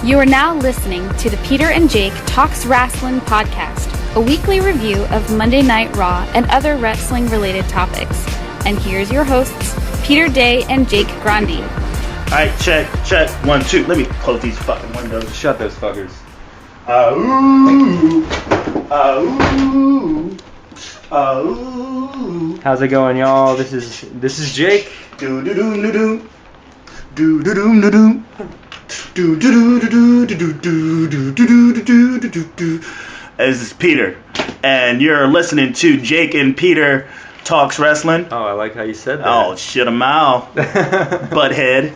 You are now listening to the Peter and Jake Talks Wrasslin podcast, a weekly review of Monday Night Raw and other wrestling-related topics. And here's your hosts, Peter Day and Jake Grandi. All right, check, 1, 2. Let me close these fucking windows. Shut those fuckers. How's it going, y'all? This is Jake. Do do do do do. Do do do do do. Do do do do do do do do do do do do do. This is Peter, and you're listening to Jake and Peter Talks Wrasslin. Oh, I like how you said that. Oh, shit, I'm out. Butthead.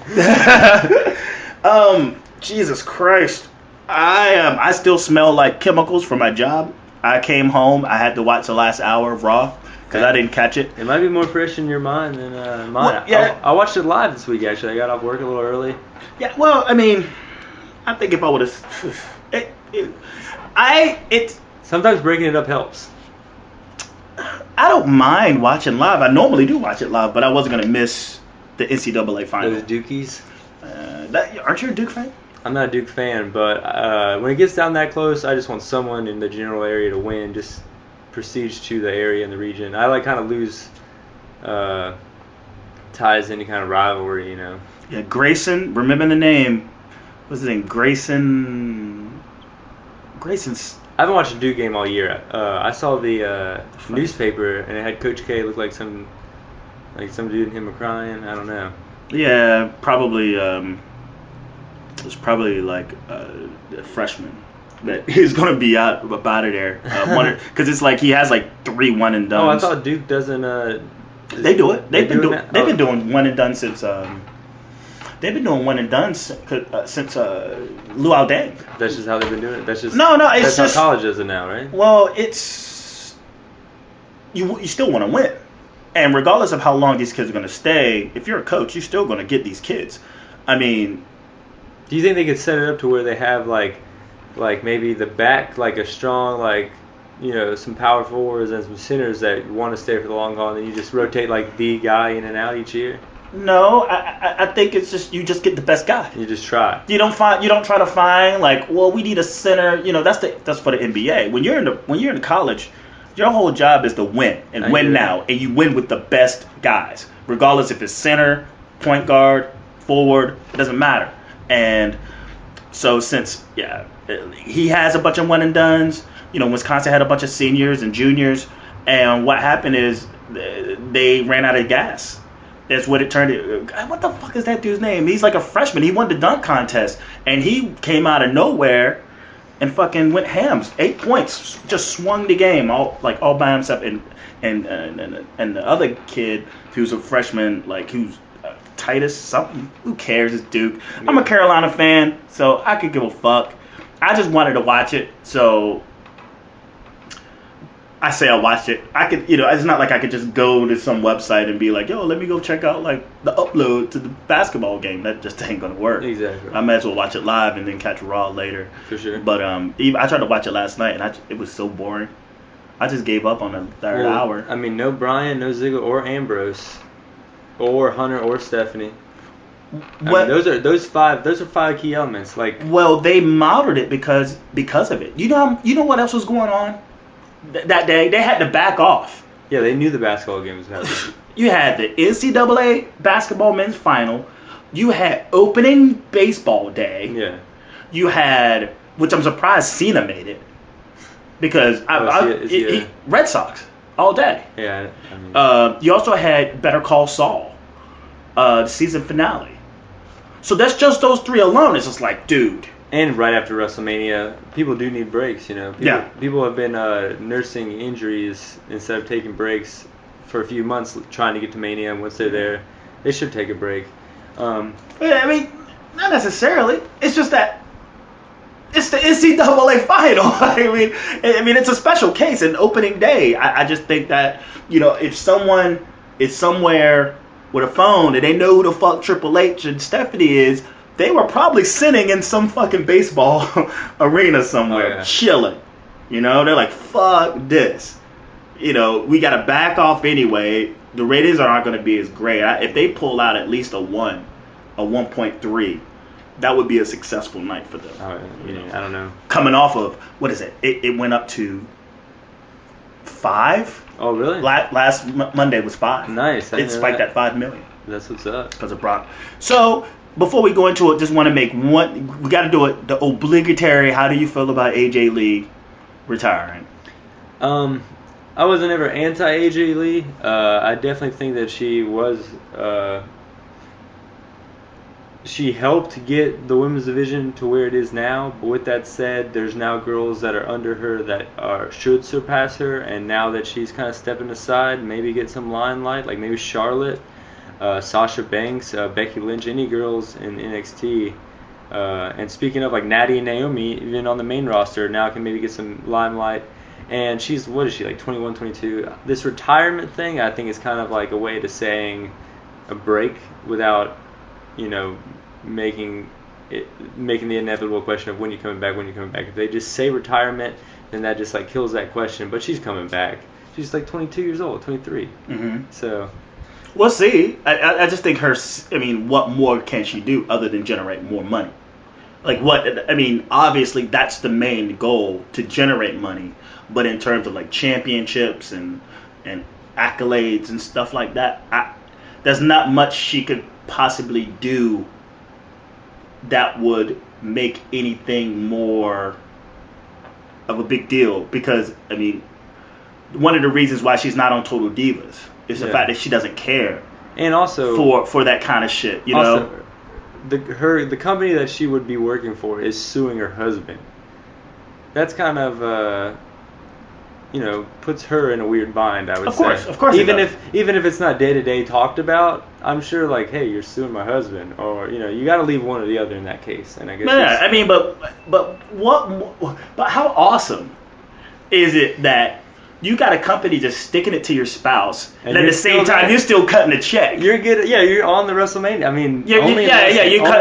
Jesus Christ. I still smell like chemicals from my job. I came home. I had to watch the last hour of Raw because I didn't catch it. It might be more fresh in your mind than mine. Well, yeah. I watched it live this week, actually. I got off work a little early. Yeah, well, I mean, I think if I would have... Sometimes breaking it up helps. I don't mind watching live. I normally do watch it live, but I wasn't going to miss the NCAA final. Those Dukies? Aren't you a Duke fan? I'm not a Duke fan, but when it gets down that close, I just want someone in the general area to win, just prestige to the area and the region. I kind of lose ties to any kind of rivalry, you know. Yeah, Grayson, remember the name. What's his name? Grayson's... I haven't watched a Duke game all year. I saw the newspaper, and it had Coach K look like some dude and him were crying. I don't know. Yeah, probably... it was probably like a freshman that he's going to be out of there. Because it's like he has like 3 one and done. Oh, I thought Duke doesn't. They do it. They've been doing one and done since. They've been doing one and done since Luau Deng. That's just how they've been doing it. That's just It's that's how college does it now, right? Well, it's you still want to win, and regardless of how long these kids are going to stay, if you're a coach, you're still going to get these kids. I mean. Do you think they could set it up to where they have like maybe the back, like a strong, some power forwards and some centers that want to stay for the long haul, and then you just rotate like the guy in and out each year? No, I think it's just you just get the best guy. You just try. You don't try to find we need a center. You know, that's for the NBA. When you're in college, your whole job is to win and win now, and you win with the best guys, regardless if it's center, point guard, forward. It doesn't matter. And so since he has a bunch of one and dones, Wisconsin had a bunch of seniors and juniors, and what happened is they ran out of gas. That's what it turned into. What the fuck is that dude's name? He's like a freshman. He won the dunk contest, and he came out of nowhere and fucking went hams. 8 points, just swung the game all by himself. And the other kid who's a freshman, who's Titus something. Who cares? It's Duke. I'm a Carolina fan, so I could give a fuck. I just wanted to watch it, so I say I watched it. I could, it's not like I could just go to some website and be like, yo, let me go check out the upload to the basketball game. That just ain't gonna work. Exactly. I might as well watch it live and then catch Raw later. For sure. But I tried to watch it last night and it was so boring. I just gave up on the third hour. I mean, no Bryan, no Ziggler, or Ambrose. Or Hunter or Stephanie. Those are 5 key elements. Well, they modeled it because of it. You know what else was going on that day? They had to back off. Yeah, they knew the basketball game was happening. You had the NCAA basketball men's final. You had opening baseball day. Yeah. You had, which I'm surprised Cena made it, because Red Sox all day. Yeah. I mean, you also had Better Call Saul. The season finale. So that's just those 3 alone. It's just like, dude. And right after WrestleMania, people do need breaks, People have been nursing injuries instead of taking breaks for a few months trying to get to Mania, and once they're there, they should take a break. I mean, not necessarily. It's just that it's the NCAA final. I mean, it's a special case, an opening day. I just think that, if someone is somewhere with a phone and they know who the fuck Triple H and Stephanie is, they were probably sitting in some fucking baseball arena somewhere, chilling. They're like, fuck this. We got to back off anyway. The ratings aren't going to be as great. If they pull out at least a 1, a 1.3, that would be a successful night for them. I don't know. Coming off of, what is it? It went up to 5. Oh, really? Last Monday was 5. Nice. It spiked at 5 million. That's what's up. Because of Brock. So, before we go into it, just want to make one. We got to do it. The obligatory. How do you feel about AJ Lee retiring? I wasn't ever anti AJ Lee. I definitely think that she was. She helped get the women's division to where it is now. But with that said, there's now girls that are under her that should surpass her. And now that she's kind of stepping aside, maybe get some limelight, like maybe Charlotte, Sasha Banks, Becky Lynch, any girls in NXT. And speaking of like Natty and Naomi, even on the main roster, now can maybe get some limelight. And she's, what is she, like 21, 22? This retirement thing, I think, is kind of like a way to saying a break without, making the inevitable question of when you're coming back. If they just say retirement, then that just like kills that question. But she's coming back. She's like 22 years old, 23. Mm-hmm. So we'll see. I just think what more can she do other than generate more money? Obviously that's the main goal, to generate money. But in terms of like championships and accolades and stuff like that, there's not much she could possibly do that would make anything more of a big deal. Because one of the reasons why she's not on Total Divas is the fact that she doesn't care, and also for that kind of shit. The company that she would be working for is suing her husband. That's kind of puts her in a weird bind, I would say. Of course. Even if it's not day to day talked about, I'm sure like, hey, you're suing my husband, or you got to leave one or the other in that case. And I guess but how awesome is it that you got a company just sticking it to your spouse, and at the same time you're still cutting a check. You're on the WrestleMania.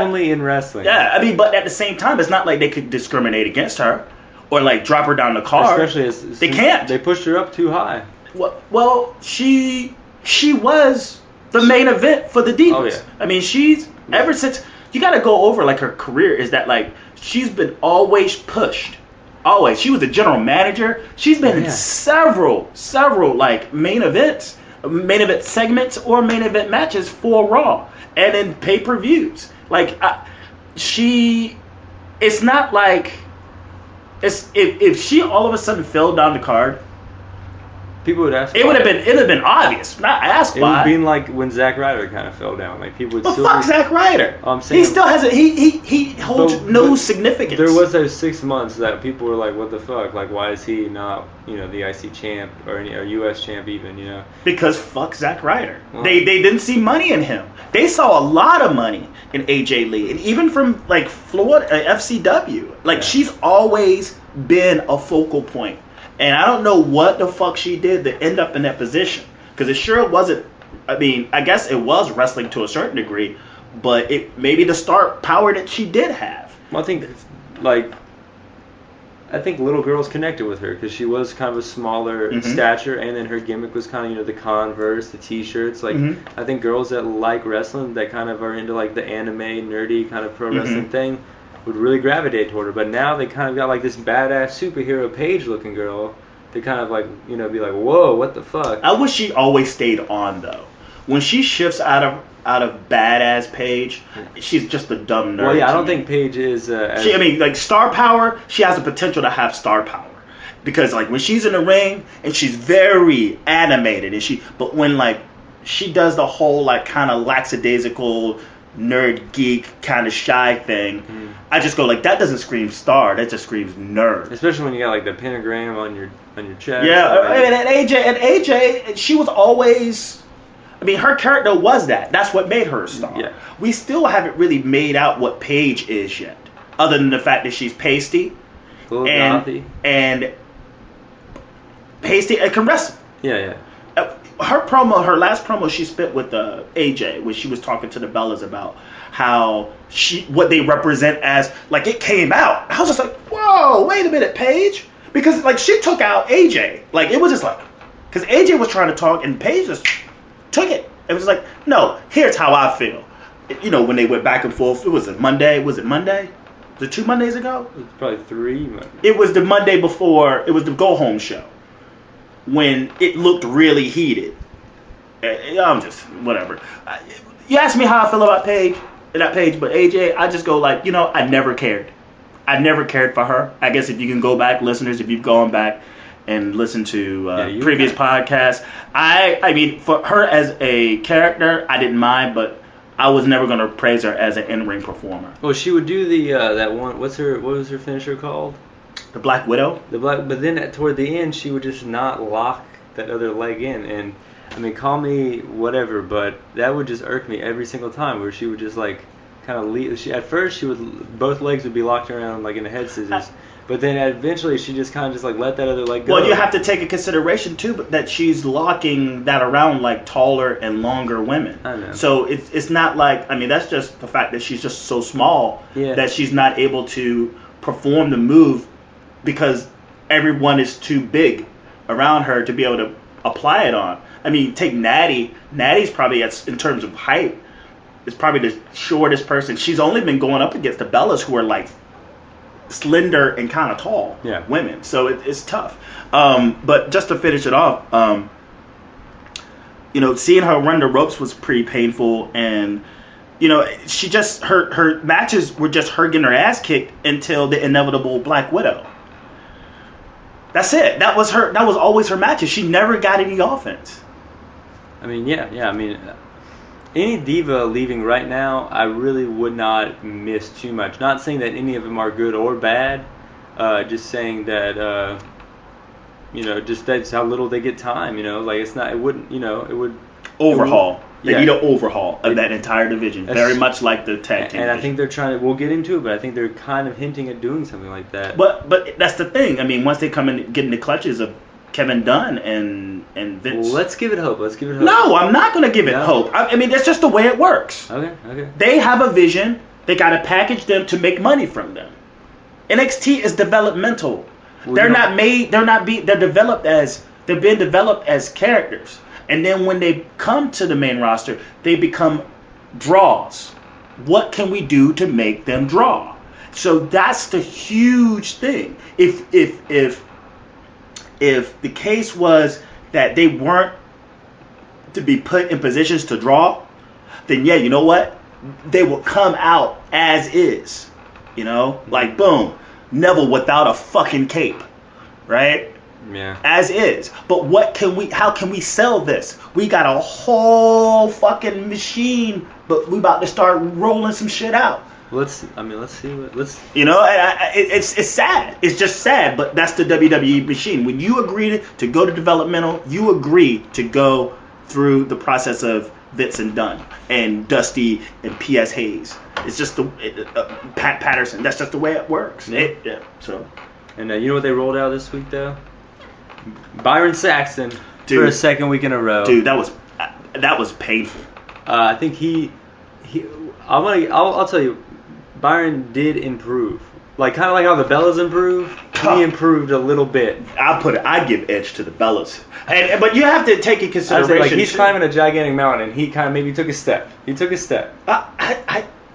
Only in wrestling. Yeah, but at the same time, it's not like they could discriminate against her or like drop her down the card. Especially they can't. They pushed her up too high. Well, she was the main event for the Divas. Oh, yeah. She's ever since. You got to go over like her career. Is that like she's been always pushed. Always. She was the general manager. She's been in several like main event segments or main event matches for Raw and in pay-per-views. Like it's not like if she all of a sudden fell down the card, people would ask. It would have been obvious. Not asked why. It would have been like when Zack Ryder kind of fell down. Like people would. Well, fuck Zack Ryder. I'm saying he still has it. He holds no significance. There was those 6 months that people were like, "What the fuck? Like, why is he not, the IC champ or US champ even? Because fuck Zack Ryder. Well, they didn't see money in him. They saw a lot of money in AJ Lee, and even from like Florida FCW. Like she's always been a focal point. And I don't know what the fuck she did to end up in that position. Because it sure wasn't, I guess it was wrestling to a certain degree, but it maybe the star power that she did have. Well, I think little girls connected with her because she was kind of a smaller stature, and then her gimmick was kind of, the Converse, the T-shirts. Like, I think girls that like wrestling, that kind of are into like the anime, nerdy kind of pro wrestling thing, would really gravitate toward her. But now they kind of got like this badass superhero Paige looking girl to kind of like, be like, whoa, what the fuck? I wish she always stayed on though. When she shifts out of badass Paige, she's just a dumb nerd. Well, yeah, I don't think Paige is. Like star power, she has the potential to have star power. Because like when she's in the ring and she's very animated, but when like she does the whole like kind of lackadaisical nerd geek kind of shy thing, I just go like, that doesn't scream star, that just screams nerd. Especially when you got like the pentagram on your chest. Yeah, and AJ, she was always, her character was that. That's what made her a star. Yeah. We still haven't really made out what Paige is yet, other than the fact that she's pasty, and pasty and can wrestle. Yeah. Her last promo she spit with AJ, when she was talking to the Bellas about how what they represent as, like, it came out. I was just like, whoa, wait a minute, Paige, because like she took out AJ, like it was just like, because AJ was trying to talk and Paige just took it. It was like, no, here's how I feel. you know, when they went back and forth. It was a Monday. Was it Monday? Was it 2 Mondays ago? It was probably 3. It was the Monday before. It was the go home show when it looked really heated. I'm just whatever. You ask me how I feel about Paige, but AJ, I just go like, you know, I never cared. I never cared for her. I guess if you can go back, listeners, if you've gone back and listened to previous podcasts, I mean, for her as a character, I didn't mind, but I was never going to praise her as an in-ring performer. Well, she would do the that one. What was her finisher called? The Black Widow. But then toward the end, she would just not lock that other leg in, and I mean, call me whatever, but that would just irk me every single time, where she would just like kind of leave. At first, both legs would be locked around like in a head scissors. But then eventually she just kind of just like let that other leg go. Well, you have to take in consideration too that she's locking that around like taller and longer women. I know. So it's not like, I mean, that's just the fact that she's just so small that she's not able to perform the move because everyone is too big around her to be able to apply it on. I mean, take Natty. Natty's probably in terms of height is probably the shortest person. She's only been going up against the Bellas, who are like slender and kind of tall women, so it's tough. But just to finish it off, you know, seeing her run the ropes was pretty painful, and you know, she just her matches were just her getting her ass kicked until the inevitable Black Widow. That's it. That was always her matches. She never got any offense. I mean, I mean, any diva leaving right now, I really would not miss too much. Not saying that any of them are good or bad, just saying that, you know, just that's how little they get time, you know. Like, it would... Overhaul. They need an overhaul of that entire division. Very much like the tag team. And I think they're trying to... We'll get into it, but I think they're kind of hinting at doing something like that. But that's the thing. I mean, once they come and get in the clutches of Kevin Dunn and Vince. Well, let's give it hope. No, I'm not going to give it hope. I mean, that's just the way it works. Okay. They have a vision. They got to package them to make money from them. NXT is developmental. Well, they're developed as characters. And then when they come to the main roster, they become draws. What can we do to make them draw? So that's the huge thing. If the case was that they weren't to be put in positions to draw, then you know what? They will come out as is. You know? Like, boom. Neville without a fucking cape. Right? Yeah. As is. But how can we sell this? We got a whole fucking machine, but we about to start rolling some shit out. Let's see what. You know, it's sad. It's just sad, but that's the WWE machine. When you agree to go to developmental, you agree to go through the process of Vince and Dunn and Dusty and P.S. Hayes. It's just Pat Patterson. That's just the way it works. Yeah. So. And you know what they rolled out this week though? Byron Saxton for a second week in a row. Dude, that was painful. I think I'll tell you, Byron did improve. Like kind of like how the Bellas improved. He improved a little bit. I give edge to the Bellas. But you have to take in consideration. Like he's climbing a gigantic mountain, and he kind of maybe took a step.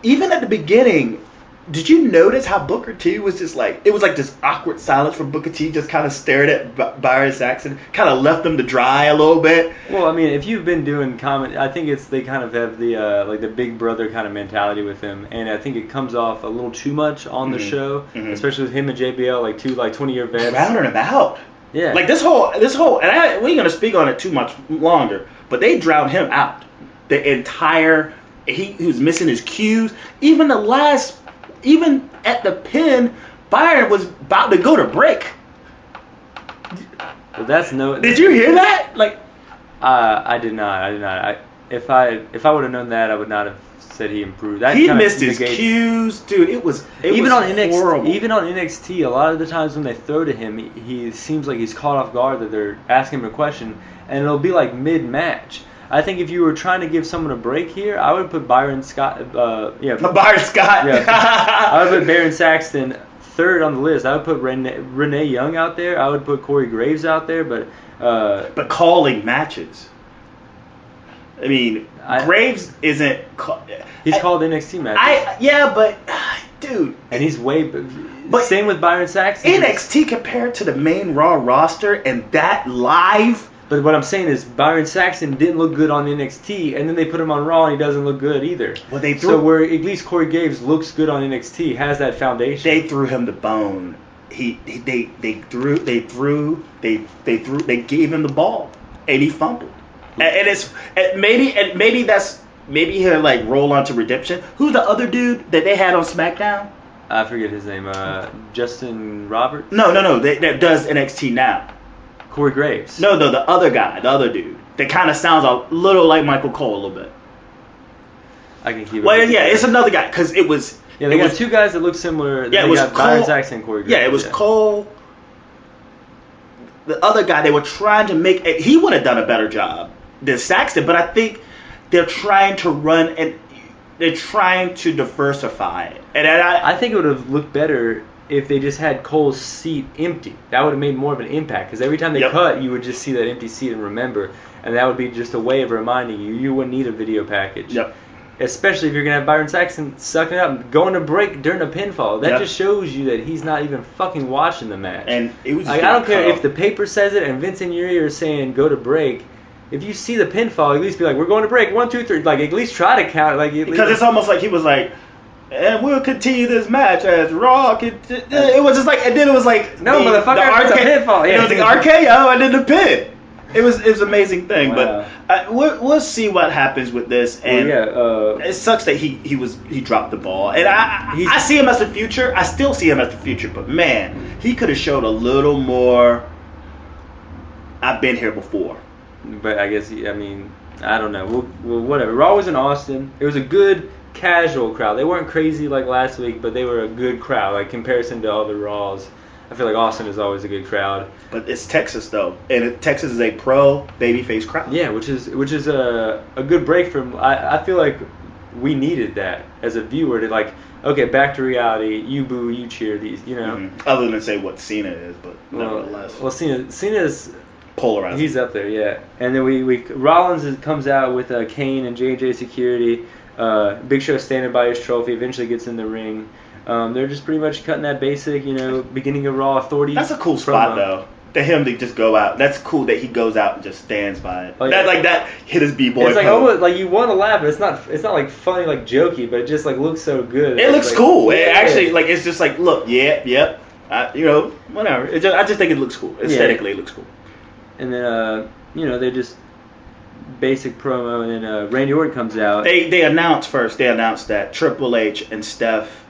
Even at the beginning. Did you notice how Booker T was just like, it was like this awkward silence from Booker T, just kind of stared at Byron Saxton, kind of left them to dry a little bit. Well, I mean, if you've been doing comment, I think they kind of have the like the big brother kind of mentality with him, and I think it comes off a little too much on the show, especially with him and JBL, like two 20-year vets. Drowning him out. Yeah. Like this whole, and we ain't gonna speak on it too much longer, but they drowned him out. The entire, he was missing his cues. Even at the pin, Byron was about to go to break. Well, Did you hear that? Like, I did not. If I would have known that, I would not have said he improved. He missed his cues, dude. It was horrible. Even on NXT, a lot of the times when they throw to him, he seems like he's caught off guard that they're asking him a question, and it'll be like mid-match. I think if you were trying to give someone a break here, I would put Byron Scott. Byron Scott. Yeah, I would put Byron Saxton third on the list. I would put Renee Young out there. I would put Corey Graves out there. But calling matches. I mean, Graves isn't. He's called NXT matches. But dude, and he's way. But same with Byron Saxton. NXT compared to the main Raw roster and that live. But what I'm saying is Byron Saxton didn't look good on NXT, and then they put him on Raw, and he doesn't look good either. Well, they so where at least Corey Graves looks good on NXT, has that foundation. They threw him the bone. They gave him the ball, and he fumbled. And maybe he'll like roll onto redemption. Who's the other dude that they had on SmackDown? I forget his name. Justin Roberts? No. That does NXT now. Corey Graves. No, the other guy, the other dude. That kind of sounds a little like Michael Cole a little bit. I can keep it. Well, yeah, it's another guy because it was. Yeah, they got two guys that look similar. Yeah, it was Cole. Byron Saxton and Corey Graves. Yeah, it was Cole. The other guy, they were trying to make. He would have done a better job than Saxton, but I think they're trying to run and they're trying to diversify it. And I think it would have looked better if they just had Cole's seat empty. That would have made more of an impact because every time they cut, you would just see that empty seat and remember, and that would be just a way of reminding you. You wouldn't need a video package. Yep. Especially if you're gonna have Byron Saxton sucking it up and going to break during a pinfall. That just shows you that he's not even fucking watching the match. And it was I don't care if the paper says it and Vince in your ear is saying go to break. If you see the pinfall, at least be like, we're going to break. 1, 2, 3. Like at least try to count. Like because it's almost like he was like, and we'll continue this match as Raw. It was just like, and then it was like no, motherfucker, it's a pinfall. Yeah. It was the RKO and then the pin. It was an amazing thing, wow. But we'll see what happens with this. And it sucks that he dropped the ball. And I see him as the future. I still see him as the future. But man, he could have showed a little more. I've been here before. But I guess I don't know. Well, whatever. Raw was in Austin. It was a good casual crowd. They weren't crazy like last week, but they were a good crowd, like comparison to other Raws. I feel like Austin is always a good crowd. But it's Texas though, and Texas is a pro babyface crowd. Yeah, which is a good break from. I feel like we needed that as a viewer to like, okay, back to reality. You boo, you cheer. These, you know. Mm-hmm. Other than say what Cena is, but nevertheless. Well, Cena's polarizing. He's up there, yeah. And then Rollins comes out with Kane and J&J Security. Big Show standing by his trophy. Eventually gets in the ring. They're just pretty much cutting that basic, beginning of Raw authority. That's a cool spot, though. To him to just go out. That's cool that he goes out and just stands by it. Oh, yeah. That hit his b-boy. It's like almost like you want to laugh, but it's not like funny, like jokey, but it just like looks so good. It looks like, cool. Yeah. It actually like it's just like look, yep. Whatever. I just think it looks cool. Aesthetically, it looks cool. And then they just basic promo, and then Randy Orton comes out. They announced that Triple H and Steph.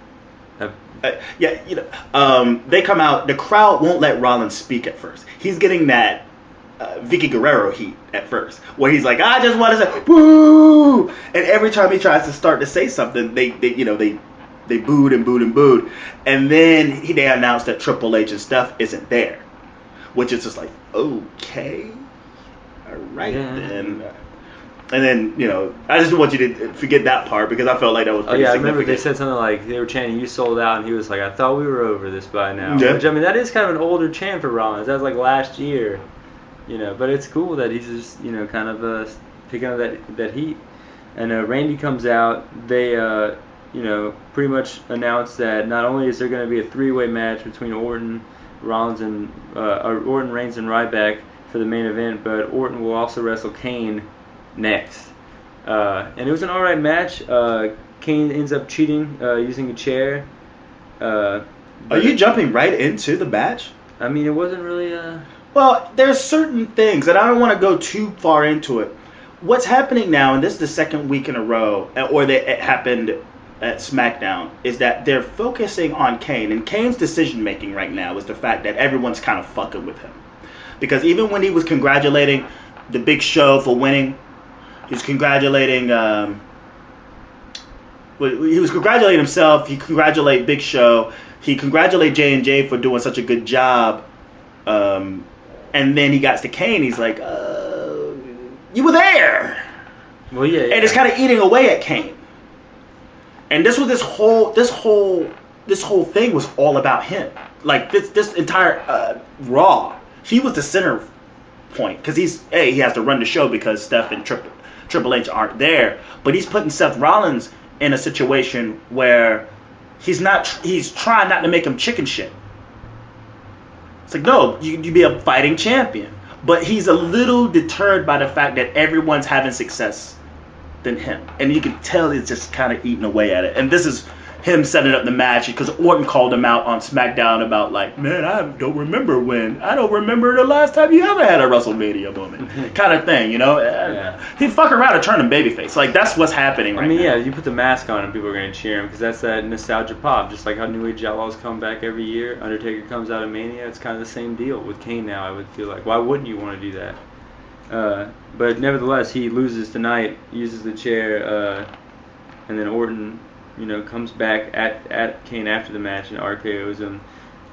They come out. The crowd won't let Rollins speak at first. He's getting that Vicky Guerrero heat at first, where he's like, I just want to say boo, and every time he tries to start to say something, they booed and booed and booed, and then they announced that Triple H and Steph isn't there, which is just like okay, all right then. And then, I just want you to forget that part because I felt like that was pretty significant. I remember they said something like, they were chanting, you sold out, and he was like, I thought we were over this by now. Yeah. Which, that is kind of an older chant for Rollins. That was like last year, But it's cool that he's just, kind of picking up that heat. And Randy comes out. They, pretty much announced that not only is there going to be a 3-way match between Orton, Reigns, and Ryback for the main event, but Orton will also wrestle Kane next. And it was an alright match. Kane ends up cheating using a chair. Are you jumping right into the match? It wasn't really... Well, there's certain things, and I don't want to go too far into it. What's happening now, and this is the second week in a row, or that it happened at SmackDown, is that they're focusing on Kane. And Kane's decision-making right now is the fact that everyone's kind of fucking with him. Because even when he was congratulating the Big Show for winning, he was congratulating himself. He congratulated Big Show. He congratulated J&J for doing such a good job. And then he got to Kane. He's like, you were there. Well, yeah. And it's kind of eating away at Kane. And this whole thing was all about him. Like this entire Raw, he was the center point because he has to run the show because Steph and Triple H aren't there. But he's putting Seth Rollins in a situation where he's trying not to make him chicken shit. It's like, no, you be a fighting champion. But he's a little deterred by the fact that everyone's having success than him. And you can tell he's just kind of eating away at it. And this is him setting up the match because Orton called him out on SmackDown about like, man, I don't remember the last time you ever had a WrestleMania moment, kind of thing, you know. Yeah. He'd fuck around and turn him babyface. Like that's what's happening right now. Yeah, you put the mask on and people are gonna cheer him because that's that nostalgia pop. Just like how New Age Outlaws come back every year, Undertaker comes out of Mania. It's kind of the same deal with Kane now. I would feel like, why wouldn't you want to do that? But nevertheless, he loses tonight, uses the chair, and then Orton, comes back at Kane after the match and RKO's him.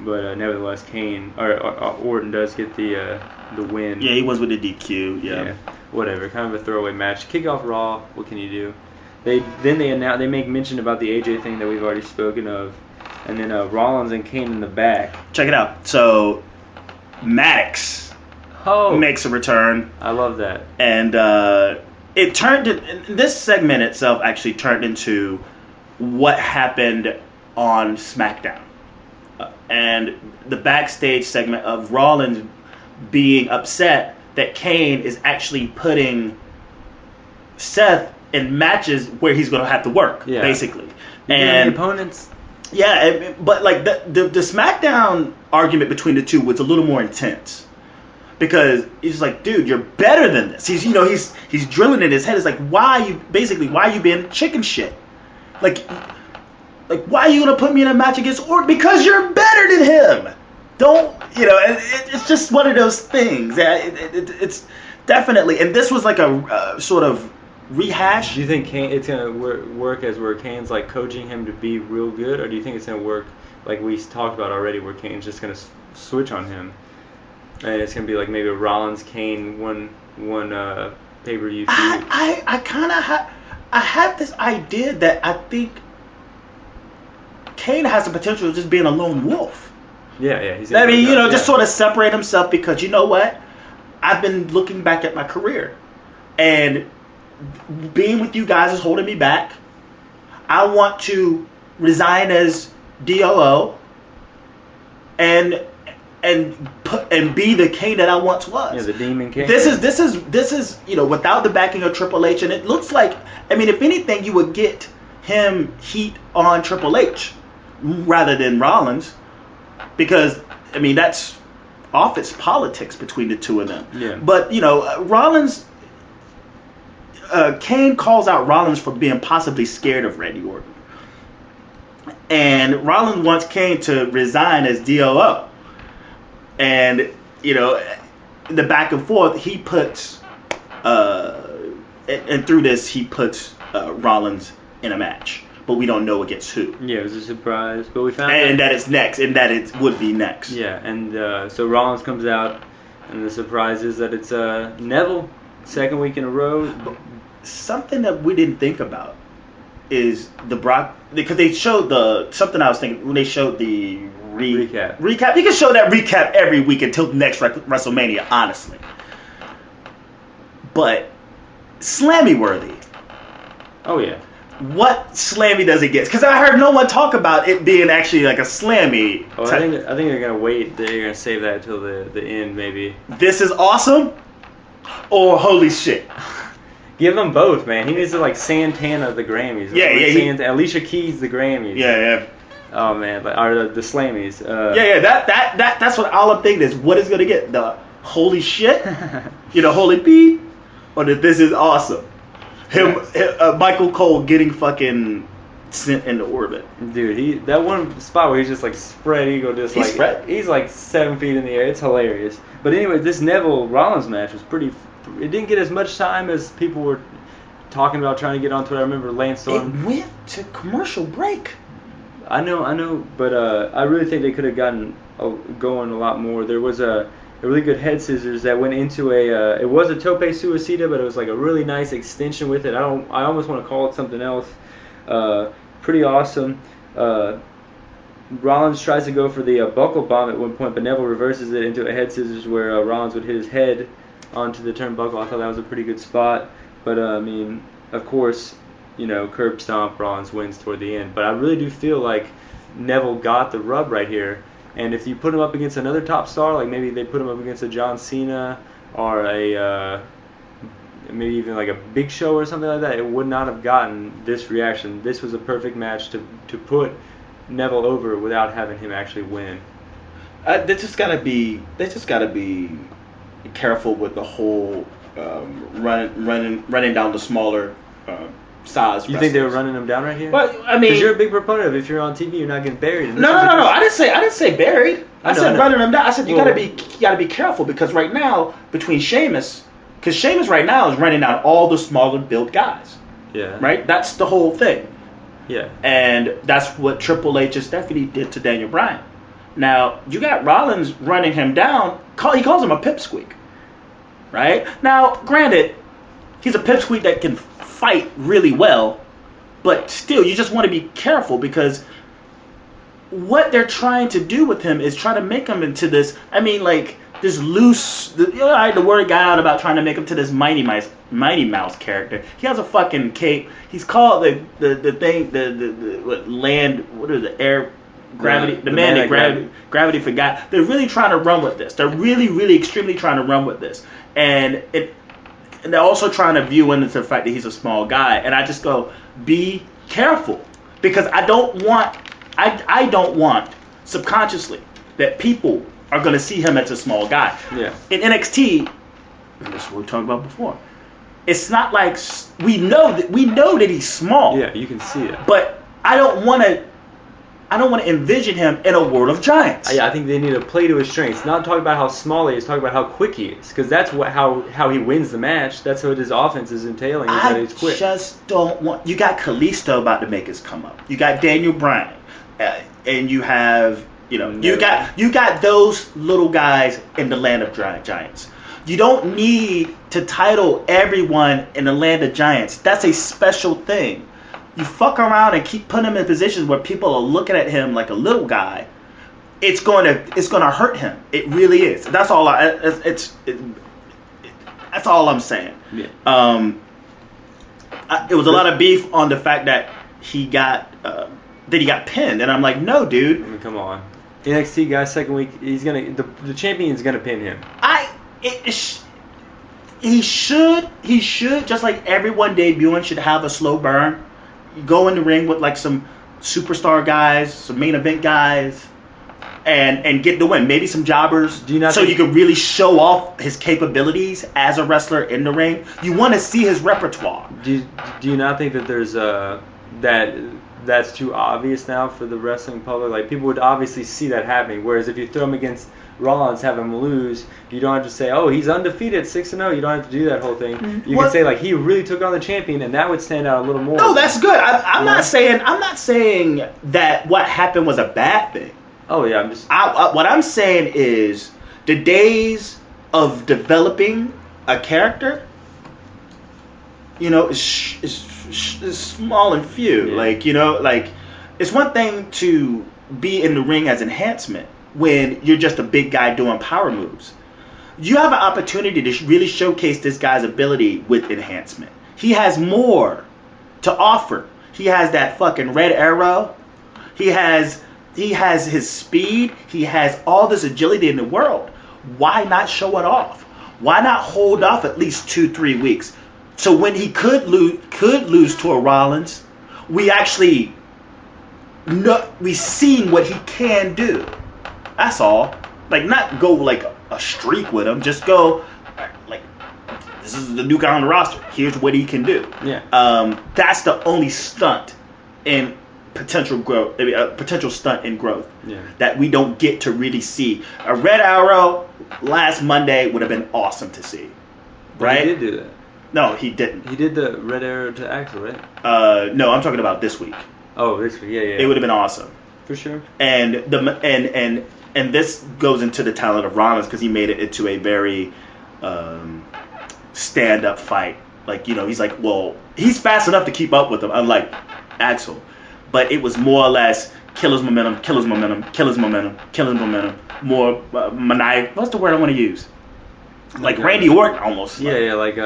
But nevertheless, Orton does get the win. Yeah, he wins with the DQ. Yeah. Whatever, kind of a throwaway match. Kick off Raw. What can you do? They make mention about the AJ thing that we've already spoken of, and then Rollins and Kane in the back. Check it out. So Maddox makes a return. I love that. And this segment itself actually turned into what happened on SmackDown. And the backstage segment of Rollins being upset that Kane is actually putting Seth in matches where he's going to have to work, basically. And opponents. Yeah, but like the SmackDown argument between the two was a little more intense. Because he's like, dude, you're better than this. He's drilling in his head. It's like, why are you being chicken shit? Like why are you gonna put me in a match against Orton? Because you're better than him. Don't it's just one of those things. It's definitely, and this was like a sort of rehash. Do you think it's gonna work as where Kane's like coaching him to be real good, or do you think it's gonna work like we talked about already, where Kane's just gonna switch on him? And it's gonna be like maybe a Rollins Kane one pay-per-view feud. I have this idea that I think Kane has the potential of just being a lone wolf. Yeah. Just sort of separate himself because you know what? I've been looking back at my career, and being with you guys is holding me back. I want to resign as DOO and be the Kane that I once was. Yeah, the Demon Kane. This is without the backing of Triple H, and it looks like, if anything, you would get him heat on Triple H rather than Rollins, because that's office politics between the two of them. Yeah. But Rollins, Kane calls out Rollins for being possibly scared of Randy Orton, and Rollins wants Kane to resign as DOO. And the back and forth, he puts and through this he puts Rollins in a match, but we don't know against who. Yeah, it was a surprise, but we found that it's next, and that it would be next. Yeah, and so Rollins comes out, and the surprise is that it's Neville, second week in a row. But something that we didn't think about is the Brock, because they showed something I was thinking when they showed the recap. You can show that recap every week until next WrestleMania, honestly. But Slammy worthy. Oh yeah. What Slammy does it get? Because I heard no one talk about it being actually like a Slammy. Oh, I think they're gonna wait. They're gonna save that until the end, maybe. This is awesome, or holy shit. Give them both, man. He needs to like Santana the Grammys. Alicia Keys the Grammys. Yeah. Oh man, or the Slammies. That's what all I'm thinking is. What is gonna get the holy shit? Holy beep, or this is awesome. Michael Cole getting fucking sent into orbit. Dude, that one spot where he's just like spread eagle, he's like 7 feet in the air. It's hilarious. But anyway, this Neville Rollins match was pretty. It didn't get as much time as people were talking about trying to get onto it. I remember Lance Storm. It went to commercial break. I know, but I really think they could have gotten going a lot more. There was a really good head scissors that went into it was a tope suicida, but it was like a really nice extension with it. I almost want to call it something else. Pretty awesome. Rollins tries to go for the buckle bomb at one point, but Neville reverses it into a head scissors where Rollins would hit his head onto the turnbuckle. I thought that was a pretty good spot. But I mean, of course, curb stomp Rollins wins toward the end. But I really do feel like Neville got the rub right here. And if you put him up against another top star, like maybe they put him up against a John Cena or maybe even like a Big Show or something like that, it would not have gotten this reaction. This was a perfect match to put Neville over without having him actually win. They just gotta be careful with the whole running down the smaller size. You think they were running him down right here? Well, I mean, because you're a big proponent of if you're on TV, you're not getting buried. No. I didn't say buried. I said running him down. I said you gotta be careful because right now between Sheamus, because Sheamus right now is running down all the smaller built guys. Yeah. Right. That's the whole thing. Yeah. And that's what Triple H and Stephanie did to Daniel Bryan. Now you got Rollins running him down. He calls him a pipsqueak. Right. Now, granted, he's a pipsqueak that can fight really well, but still, you just want to be careful because what they're trying to do with him is try to make him into this. I mean, like this loose. The word got out about trying to make him to this Mighty Mouse character. He has a fucking cape. He's called the thing what land. What is it? Air. Gravity, the man that gravity forgot. They're really trying to run with this. They're really, really extremely trying to run with this. And they're also trying to view into the fact that he's a small guy. And I just go, be careful. Because I don't want subconsciously that people are going to see him as a small guy. Yeah. In NXT, that's what we talked about before. It's not like we know that he's small. Yeah, you can see it. But I don't want to envision him in a world of giants. Yeah, I think they need to play to his strengths. Not talk about how small he is, talk about how quick he is. Because that's how he wins the match. That's what his offense is entailing, is that he's quick. I just don't want... You got Kalisto about to make his come up. You got Daniel Bryan. And you have... You got those little guys in the land of giants. You don't need to title everyone in the land of giants. That's a special thing. You fuck around and keep putting him in positions where people are looking at him like a little guy. It's going to hurt him. It really is. That's all. That's all I'm saying. Yeah. It was a lot of beef on the fact that he got pinned, and I'm like, no, dude. I mean, come on. NXT guy, second week, the champion's gonna pin him. He should just like everyone debuting should have a slow burn. You go in the ring with like some superstar guys, some main event guys, and get the win. Maybe some jobbers. You can really show off his capabilities as a wrestler in the ring. You want to see his repertoire. Do you not think that there's that's too obvious now for the wrestling public? Like, people would obviously see that happening. Whereas if you throw him against Rollins, have him lose, you don't have to say, oh, he's undefeated 6-0. You don't have to do that whole thing. Mm-hmm. You can say, like, he really took on the champion, and that would stand out a little more. No, that's good. I'm not saying that what happened was a bad thing. Oh yeah, what I'm saying is the days of developing a character, is small and few. Yeah. It's one thing to be in the ring as enhancement when you're just a big guy doing power moves. You have an opportunity to really showcase this guy's ability with enhancement. He has more to offer. He has that fucking red arrow. He has his speed. He has all this agility in the world. Why not show it off? Why not hold off at least 2-3 weeks? So when he could lose to a Rollins, we actually we seen what he can do. That's all. Like, not go like a streak with him. Just go like, this is the new guy on the roster. Here's what he can do. Yeah. That's the only stunt in potential growth. Potential stunt in growth. Yeah. That we don't get to really see. A red arrow last Monday would have been awesome to see. Right? He did do that. No, he didn't. He did the red arrow to Axel, right? No, I'm talking about this week. Oh, this week, yeah. It would have been awesome. For sure. And this goes into the talent of Rollins because he made it into a very stand-up fight. Like, he's like, well, he's fast enough to keep up with him, unlike Axel. But it was more or less kill his momentum. More maniacal. What's the word I want to use? Like Randy Orton almost. Yeah, like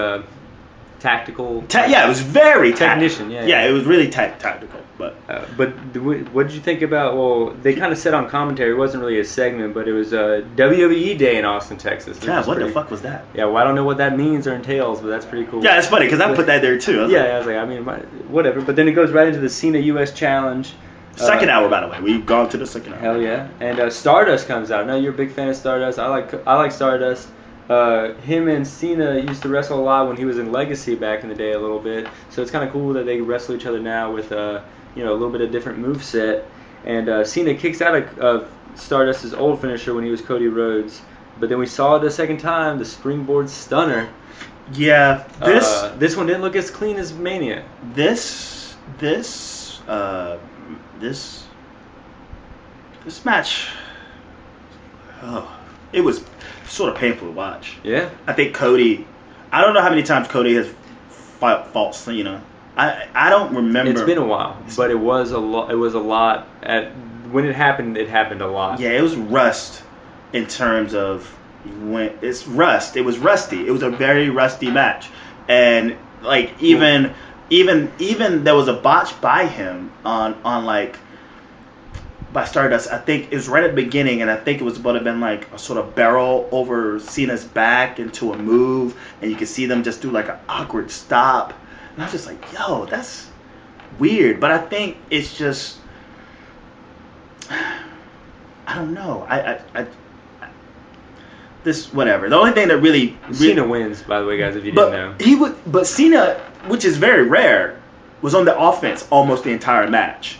tactical. Yeah, it was very technician. Yeah, it was really tactical. But what did you think about? Well, they kind of said on commentary, it wasn't really a segment, but it was WWE Day in Austin, Texas. Yeah, what the fuck was that? Yeah, well, I don't know what that means or entails, but that's pretty cool. Yeah, it's funny because I put that there too. I was like, I mean, whatever. But then it goes right into the Cena US Challenge. Second hour, by the way. We've gone to the second hour. Hell yeah! And Stardust comes out. I know you're a big fan of Stardust. I like Stardust. Him and Cena used to wrestle a lot when he was in Legacy back in the day a little bit. So it's kind of cool that they wrestle each other now with a little bit of different moveset. And Cena kicks out of Stardust's old finisher when he was Cody Rhodes. But then we saw it a second time, the springboard stunner. Yeah, this one didn't look as clean as Mania. This match, it was sort of painful to watch. Yeah. I think Cody, I don't know how many times Cody has fought Cena. I don't remember. It's been a while, but it was a lot. It was a lot. When it happened a lot. Yeah, it was rust in terms of when it's rust. It was rusty. It was a very rusty match, and like even there was a botch by him by Stardust. I think it was right at the beginning, and I think it was about to have been like a sort of barrel over Cena's back into a move, and you could see them just do like an awkward stop. And I was just like, yo, that's weird. But I think it's just, I don't know. This whatever. The only thing that really Cena wins, by the way, guys. If you didn't know, but Cena, which is very rare, was on the offense almost the entire match.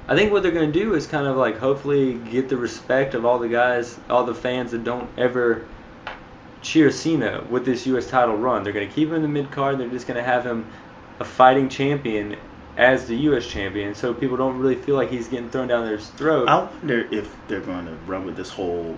I think what they're going to do is kind of like hopefully get the respect of all the guys, all the fans that don't ever cheer Cena with this U.S. title run. They're going to keep him in the mid card. They're just going to have him a fighting champion as the U.S. champion, so people don't really feel like he's getting thrown down their throat. I wonder if they're going to run with this whole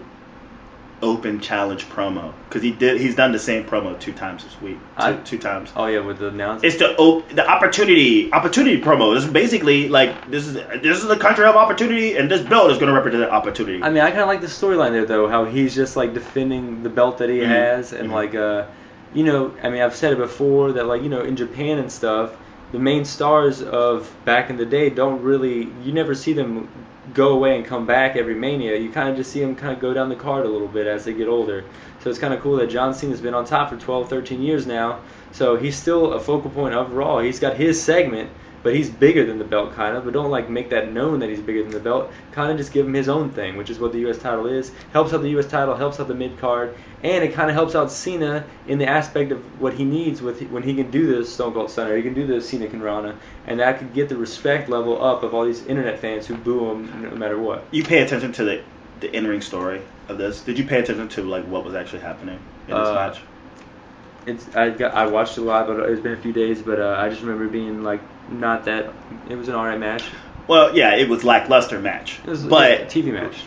open challenge promo, because he's done the same promo 2 times this week. Two times. Oh yeah, with the announcement. It's the opportunity promo. This is basically like this is the country of opportunity, and this belt is going to represent opportunity. I mean, I kind of like the storyline there though, how he's just like defending the belt that he has, and like I mean, I've said it before that like in Japan and stuff, the main stars of back in the day you never see them go away and come back every Mania. You kind of just see them kind of go down the card a little bit as they get older. So it's kind of cool that John Cena's been on top for 12, 13 years now. So he's still a focal point of Raw. He's got his segment, but he's bigger than the belt kind of. But don't like make that known that he's bigger than the belt. Kind of just give him his own thing, which is what the U.S. title is. Helps out the U.S. title, helps out the mid card, and it kind of helps out Cena in the aspect of what he needs when he can do the Stone Cold Stunner. He can do the Cena Kinrana, and that could get the respect level up of all these internet fans who boo him no matter what. You pay attention to the in-ring story of this. Did you pay attention to like what was actually happening in this match? I watched it live, but it's been a few days. But I just remember being like not that. It was an alright match. Well, yeah, it was lackluster match. It was a TV match.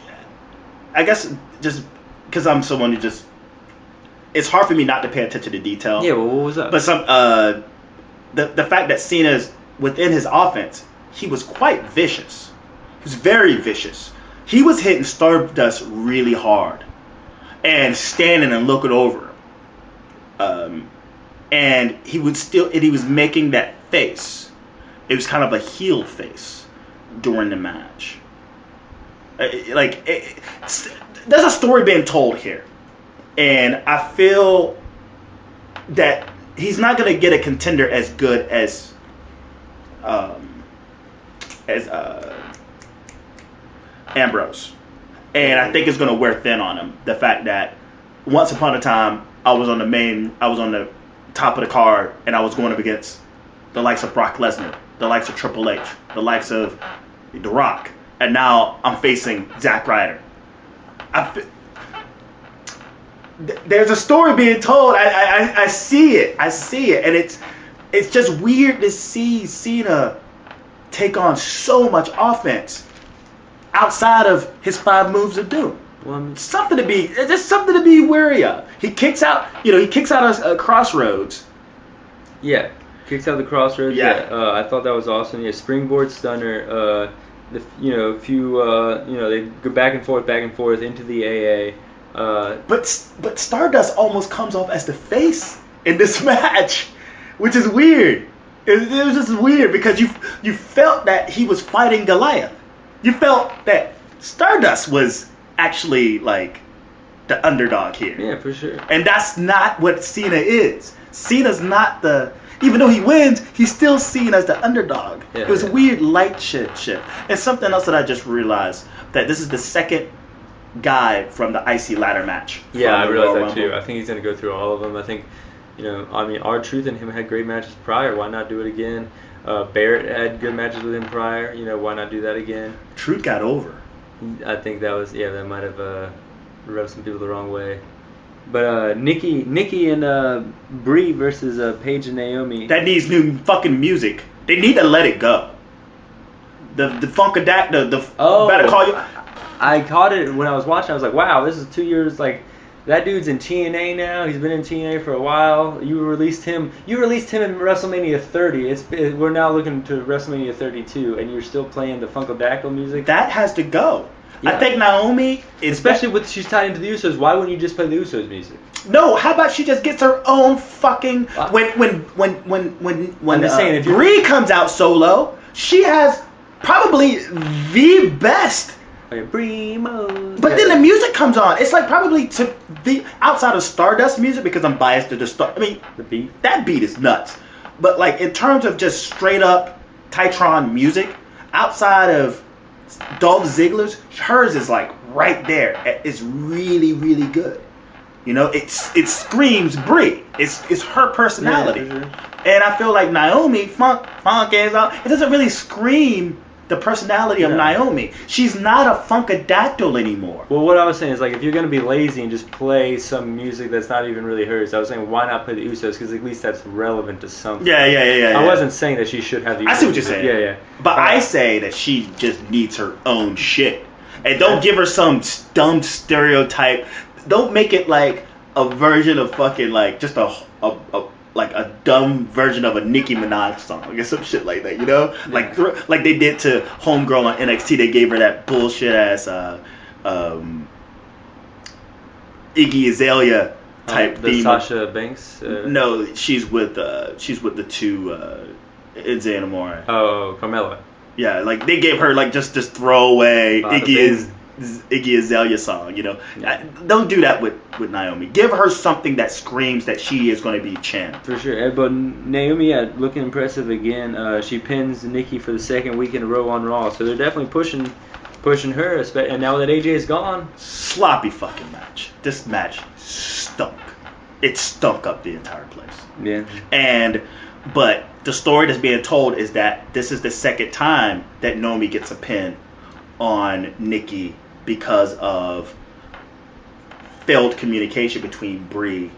I guess just because I'm someone who just, it's hard for me not to pay attention to detail. Yeah, well, what was up? But the fact that Cena's within his offense, he was quite vicious. He was very vicious. He was hitting Stardust really hard and standing and looking over. And he was making that face. It was kind of a heel face during the match. There's a story being told here, and I feel that he's not going to get a contender as good as Ambrose, and I think it's going to wear thin on him. The fact that once upon a time I was on the top of the card, and I was going up against the likes of Brock Lesnar, the likes of Triple H, the likes of The Rock, and now I'm facing Zack Ryder. There's a story being told. I see it, and it's just weird to see Cena take on so much offense outside of his 5 moves of doom. There's something to be wary of. He kicks out a Crossroads. Yeah, kicks out the Crossroads. Yeah, I thought that was awesome. Yeah, springboard stunner. They go back and forth into the AA. But Stardust almost comes off as the face in this match. which is weird. It was just weird because you felt that he was fighting Goliath. You felt that Stardust was actually like the underdog here. Yeah, for sure. And that's not what Cena is. Cena's not the... Even though he wins, he's still seen as the underdog. Yeah, it was a weird light shift. And something else that I just realized, that this is the second guy from the IC ladder match. Yeah, I from the realized Royal that too. Rumble. I think he's going to go through all of them. I think, R-Truth and him had great matches prior. Why not do it again? Barrett had good matches with him prior. Why not do that again? Truth got over. I think that might have rubbed some people the wrong way. But Nikki and Brie versus Paige and Naomi. That needs new fucking music. They need to let it go. The Funkadactyl, better call you. I caught it when I was watching. I was like, wow, this is 2 years. Like, that dude's in TNA now. He's been in TNA for a while. You released him in WrestleMania 30. We're now looking to WrestleMania 32, and you're still playing the Funkadactyl music. That has to go. Yeah. I think Naomi is... Especially with she's tied into the Usos. Why wouldn't you just play the Usos music? No, how about she just gets her own fucking... When I'm just saying, if Brie comes out solo, she has probably the best... Primo. But then the music comes on. It's like probably to the outside of Stardust music, because I'm biased to the the beat. That beat is nuts. But like in terms of just straight up Titron music, outside of Dolph Ziggler's, hers is like right there. It's really, really good. It screams Brie. It's her personality. Yeah, sure. And I feel like Naomi, funk is out. It doesn't really scream the personality of Naomi. She's not a Funkadactyl anymore. Well, what I was saying is, like, if you're going to be lazy and just play some music that's not even really hers, I was saying, why not play the Usos? Because at least that's relevant to something. Yeah. I wasn't saying that she should have the Usos. I see what you're saying. Yeah. But I say that she just needs her own shit. And don't give her some dumb stereotype. Don't make it like a version of fucking, like, just a dumb version of a Nicki Minaj song or some shit like that, Yeah. Like they did to Homegirl on NXT. They gave her that bullshit ass Iggy Azalea type the theme. Sasha Banks? No, she's with the two Izzy and Amore. Oh, Carmella. Yeah, like they gave her like just this throwaway Iggy Azalea song, Yeah. Don't do that with Naomi. Give her something that screams that she is going to be champ. For sure. But Naomi, looking impressive again. She pins Nikki for the second week in a row on Raw, so they're definitely pushing her. And now that AJ is gone, sloppy fucking match. This match stunk. It stunk up the entire place. Yeah. But the story that's being told is that this is the second time that Naomi gets a pin on Nikki because of failed communication between Brie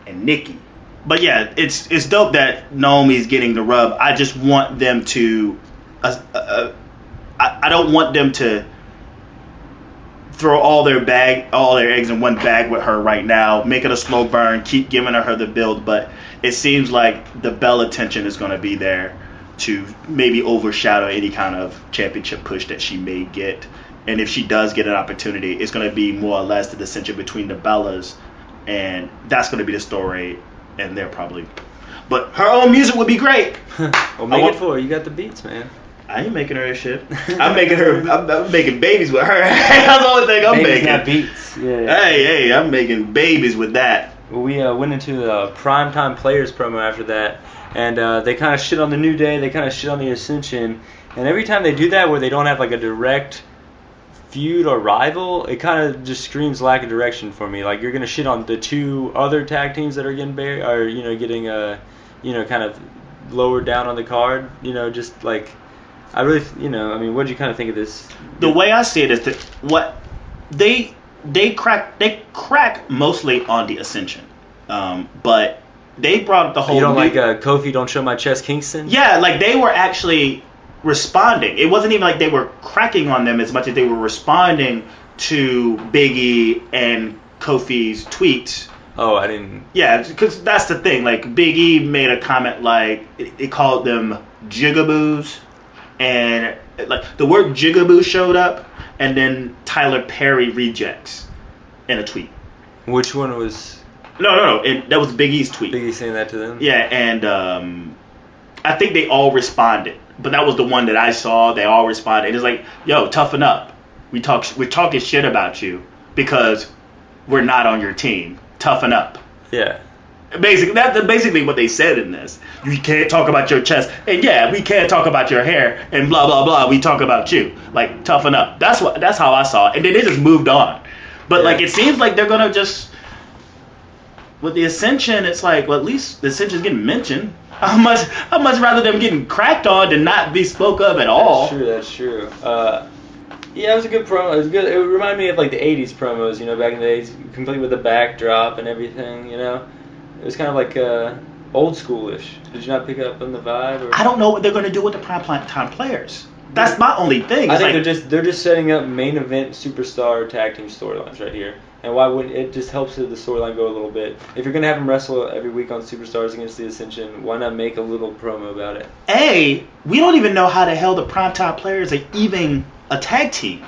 and Nikki. But yeah, it's dope that Naomi's getting the rub. I just want them to I don't want them to throw all their eggs in one bag with her right now. Make it a slow burn, keep giving her the build, but it seems like the Bella tension is going to be there to maybe overshadow any kind of championship push that she may get. And if she does get an opportunity, it's going to be more or less the dissension between the Bellas, and that's going to be the story, and they're probably... But her own music would be great. Well, make it for her. You got the beats, man. I ain't making her a shit. I'm making babies with her. That's the only thing I'm Babies, making. not beats. Yeah. Hey, I'm making babies with that. Well, we went into the Primetime Players promo after that, and they kind of shit on the New Day, they kind of shit on the Ascension, and every time they do that where they don't have like a direct feud or rival, it kind of just screams lack of direction for me. Like, you're going to shit on the two other tag teams that are getting buried, or, getting, kind of lowered down on the card, just like... I really, what did you kind of think of this? The way I see it is that what they crack mostly on the Ascension, but they brought up the whole. You don't like Kofi? Don't show my chest, Kingston. Yeah, like they were actually responding. It wasn't even like they were cracking on them as much as they were responding to Big E and Kofi's tweets. Oh, I didn't. Yeah, because that's the thing. Like Big E made a comment like it called them jigaboos. And like the word jigaboo showed up, and then Tyler Perry rejects in a tweet. Which one was? No. That was Big E's tweet. Big E saying that to them? Yeah, and I think they all responded. But that was the one that I saw. They all responded. It's like, yo, toughen up. We're talking shit about you because we're not on your team. Toughen up. Yeah. Basically, that's basically what they said in this. You can't talk about your chest, and yeah, we can't talk about your hair, and blah blah blah. We talk about you. Like, toughen up. That's how I saw it, and then they just moved on. But like, it seems like they're gonna just with the Ascension. It's like, well, at least the Ascension's getting mentioned. How much rather them getting cracked on than not be spoke of at all. That's true. Yeah, it was a good promo. It was good. It reminded me of like the '80s promos, back in the days, complete with the backdrop and everything. It was kind of like old schoolish. Did you not pick up on the vibe? Or? I don't know what they're going to do with the prime time players. That's my only thing. I think they're just setting up main event superstar tag team storylines right here. And why wouldn't it just helps the storyline go a little bit? If you're going to have them wrestle every week on Superstars against the Ascension, why not make a little promo about it? We don't even know how the hell the primetime players are even a tag team.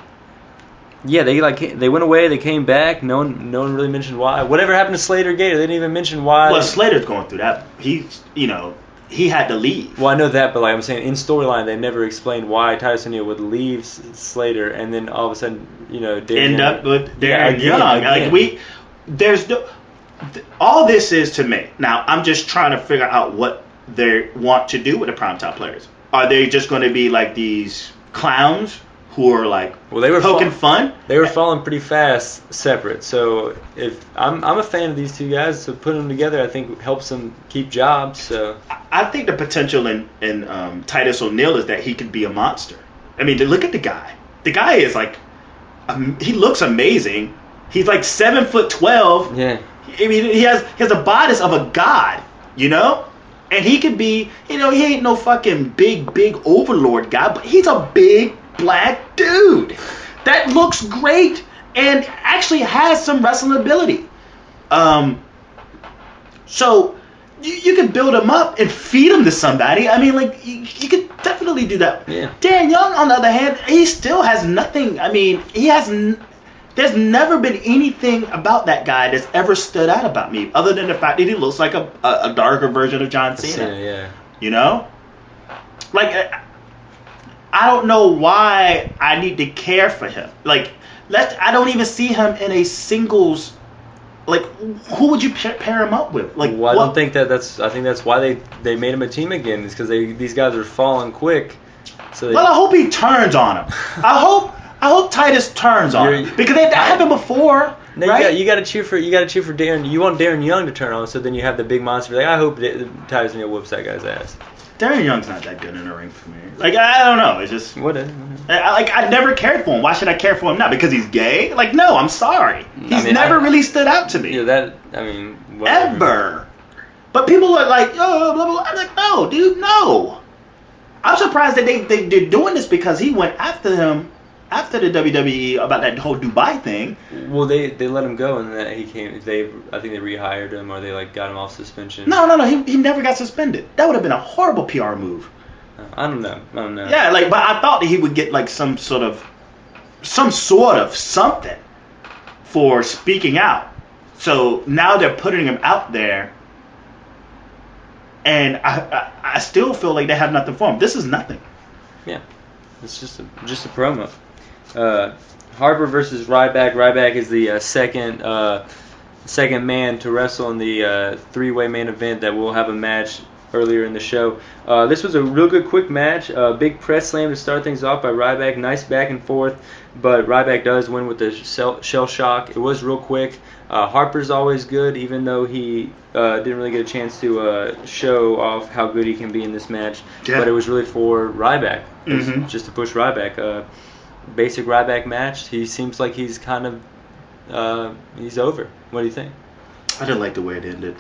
Yeah, they went away, they came back, no one really mentioned why. Whatever happened to Slater Gator, they didn't even mention why. Well, Slater's going through that. He had to leave. Well, I know that, but like I'm saying, in storyline, they never explained why Titus O'Neil would leave Slater, and then all of a sudden, end up with Darren Young. All this is to me. Now, I'm just trying to figure out what they want to do with the primetime players. Are they just going to be like these clowns who are like poking fun? They were falling pretty fast separate. So if I'm a fan of these two guys, so putting them together I think helps them keep jobs. So I think the potential in Titus O'Neil is that he could be a monster. I mean, look at the guy. The guy is like, he looks amazing. He's like 7'12". Yeah. I mean, he has the bodice of a god, and he could be, he ain't no fucking big overlord guy, but he's a big black dude that looks great and actually has some wrestling ability. So you can build him up and feed him to somebody. I mean, like, you could definitely do that. Yeah. Dan Young, on the other hand, he still has nothing. I mean, there's never been anything about that guy that's ever stood out about me, other than the fact that he looks like a darker version of John Cena. Yeah. Like, I don't know why I need to care for him. Like, I don't even see him in a singles. Like, who would you pair him up with? Like, well, I don't think that's. I think that's why they made him a team again. Is because these guys are falling quick. So I hope he turns on him. I hope Titus turns on him, because that happened before. No, right? you got to cheer for Darren. You want Darren Young to turn on, so then you have the big monster. Like, I hope Titus O'Neil whoops that guy's ass. Darren Young's not that good in the ring for me. Like, I don't know. It's just whatever. I never cared for him. Why should I care for him now? Because he's gay? Like, no, I'm sorry. He's never really stood out to me. Whatever. Ever. But people are like, oh, blah, blah, blah. I'm like, no, dude, no. I'm surprised that they're doing this, because he went after him after the WWE about that whole Dubai thing. Well, they let him go, and then he came. I think they rehired him, or they got him off suspension. No. He never got suspended. That would have been a horrible PR move. I don't know. Yeah, but I thought that he would get like some sort of something for speaking out. So now they're putting him out there, and I still feel like they have nothing for him. This is nothing. Yeah, it's just a promo. Harper versus Ryback. Ryback is the second man to wrestle in the three-way main event that will have a match earlier in the show. This was a real good quick match. Big press slam to start things off by Ryback. Nice back and forth, but Ryback does win with the shell shock. It was real quick. Harper's always good, even though he didn't really get a chance to show off how good he can be in this match. Yeah. But it was really for Ryback, just to push Ryback. Basic Ryback match. He seems like he's kind of he's over. What do you think? I didn't like the way it ended.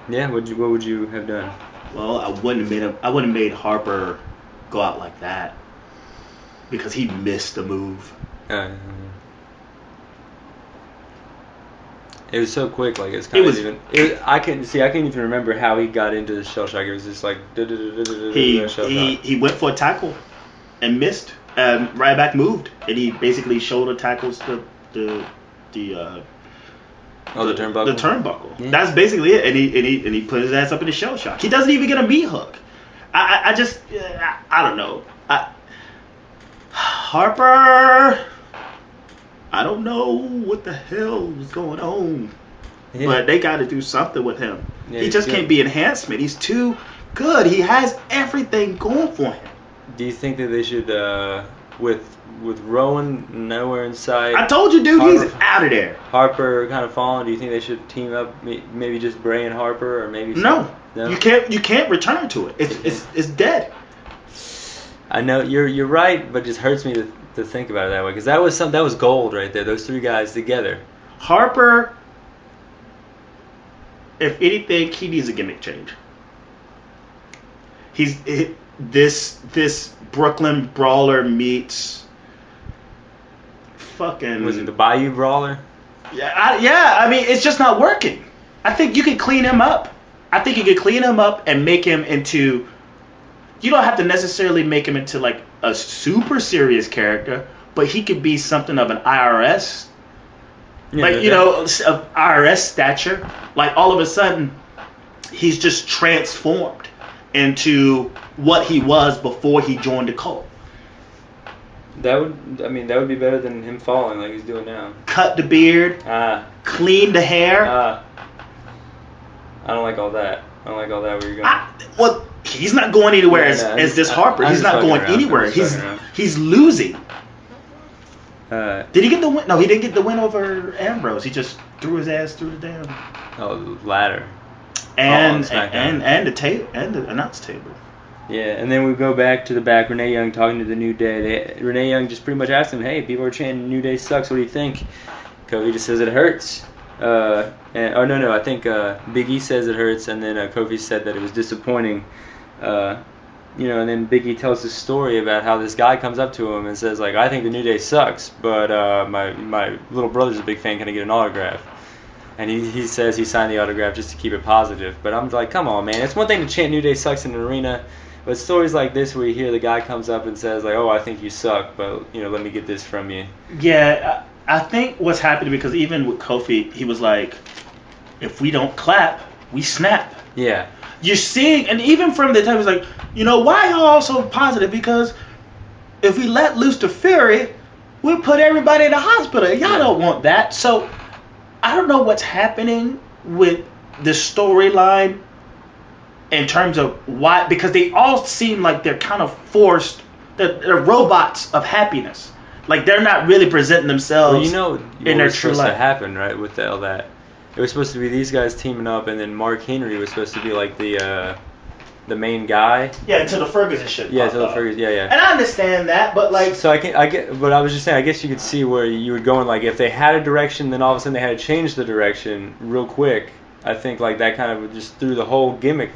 Yeah. What would you have done? Well, I wouldn't have made Harper go out like that, because he missed the move. It was so quick, like I can't even remember how he got into the shell shock. It was just like he went for a tackle and missed. Ryback moved, and he basically shoulder tackles the Oh, the turnbuckle. The turnbuckle. Yeah. That's basically it. And he put his ass up in the shell shock. He doesn't even get a meat hook. I don't know. Harper. I don't know what the hell is going on. Yeah. But they got to do something with him. Yeah, he just can't be enhancement. He's too good. He has everything going for him. Do you think that they should, with Rowan nowhere in sight? I told you, dude, he's out of there. Harper kind of falling. Do you think they should team up? Maybe just Bray and Harper, or maybe no. You can't return to it. It's dead. I know you're right, but it just hurts me to think about it that way, because that was gold right there. Those three guys together. Harper, if anything, he needs a gimmick change. This Brooklyn Brawler meets fucking. Was it the Bayou Brawler? Yeah. I mean, it's just not working. I think you can clean him up. I think you can clean him up and make him into. You don't have to necessarily make him into like a super serious character, but he could be something of an IRS, of IRS stature. Like all of a sudden, he's just transformed into what he was before he joined the cult. That would be better than him falling like he's doing now. Cut the beard, clean the hair. I don't like all that. Where you're going. He's not going anywhere as this Harper. He's not going anywhere. He's losing. Did he get the win? No, he didn't get the win over Ambrose. He just threw his ass through the damn. Oh, the ladder. And the table and the announce table. Yeah, and then we go back to the back. Renee Young talking to the New Day. Renee Young just pretty much asked him, "Hey, people are chanting New Day sucks. What do you think?" Kofi just says it hurts. I think Big E says it hurts, and then Kofi said that it was disappointing. And then Big E tells this story about how this guy comes up to him and says, like, I think the New Day sucks, but my little brother's a big fan. Can I get an autograph? And he says he signed the autograph just to keep it positive. But I'm like, come on, man. It's one thing to chant New Day sucks in an arena, but stories like this where you hear the guy comes up and says, like, oh, I think you suck, but, let me get this from you. Yeah, I think what's happening, because even with Kofi, he was like, if we don't clap, we snap. Yeah. You're seeing, and even from the time, he was like, why y'all so positive? Because if we let loose the fury, we'll put everybody in the hospital. Y'all don't want that. So I don't know what's happening with the storyline in terms of why, because they all seem like they're kind of forced. They're robots of happiness. Like they're not really presenting themselves. Well, in their true life. To happen, right, with all that. It was supposed to be these guys teaming up, and then Mark Henry was supposed to be like the main guy. Yeah, until the Ferguson shit. Yeah, until the Ferguson. Yeah. And I understand that, but like. So but I was just saying, I guess you could see where you would go, and like if they had a direction, then all of a sudden they had to change the direction real quick. I think like that kind of just threw the whole gimmick,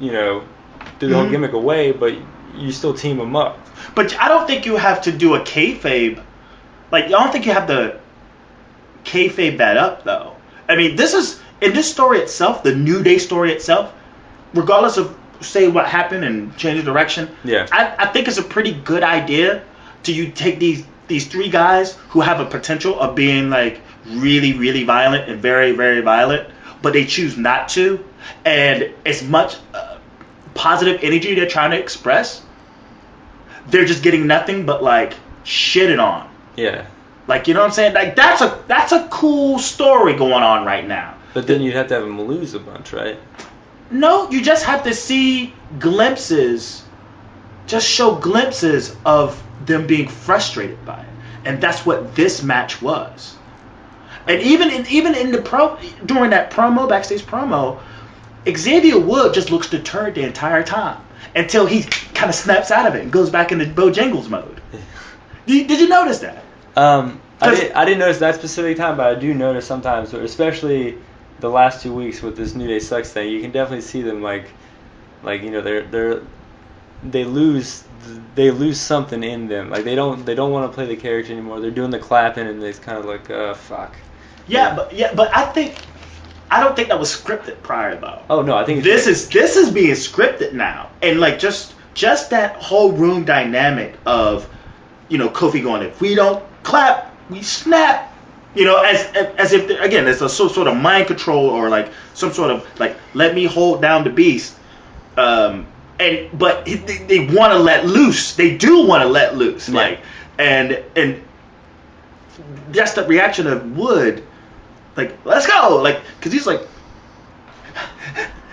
whole gimmick away, but you still team them up. But I don't think you have to do a kayfabe. Like, I don't think you have to kayfabe that up, though. I mean, this is, in this story itself, the New Day story itself, regardless of, say, what happened and change the direction, I think it's a pretty good idea to you take these three guys who have a potential of being, like, really, really violent and very, very violent, but they choose not to. And as much positive energy they're trying to express, they're just getting nothing but, like, shitted on. Yeah. Like, you know what I'm saying? Like, that's a cool story going on right now. But then you'd have to have them lose a bunch, right? No, you just have to see glimpses, just show glimpses of them being frustrated by it. And that's what this match was. And even in the during that backstage promo, Xavier Wood just looks deterred the entire time until he kind of snaps out of it and goes back into Bojangles mode. Did you notice that? I didn't notice that specific time, but I do notice sometimes, especially the last 2 weeks with this New Day Sucks thing. You can definitely see them they lose something in them. Like they don't want to play the character anymore. They're doing the clapping and it's kind of like fuck. Yeah, but I don't think that was scripted prior though. Oh no, I think this is being scripted now, and like just that whole room dynamic of Kofi going, if we don't clap, we snap. You know, as if again, it's a sort of mind control or like some sort of like let me hold down the beast. But they want to let loose. They do want to let loose. Yeah. Like and that's the reaction of Wood. Like let's go. Like because he's like.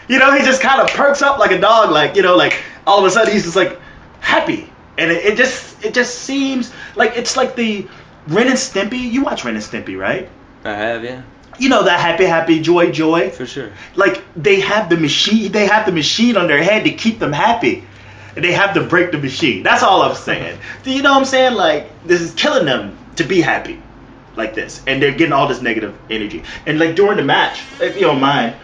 You know, he just kind of perks up like a dog, like, you know, like all of a sudden he's just like happy. And it just seems like it's like the Ren and Stimpy. You watch Ren and Stimpy, right? I have, yeah. You know that happy, joy. For sure. Like they have the machine on their head to keep them happy. And they have to break the machine. That's all I'm saying. Do you know what I'm saying? Like this is killing them to be happy. Like this. And they're getting all this negative energy. And like during the match, if you don't mind,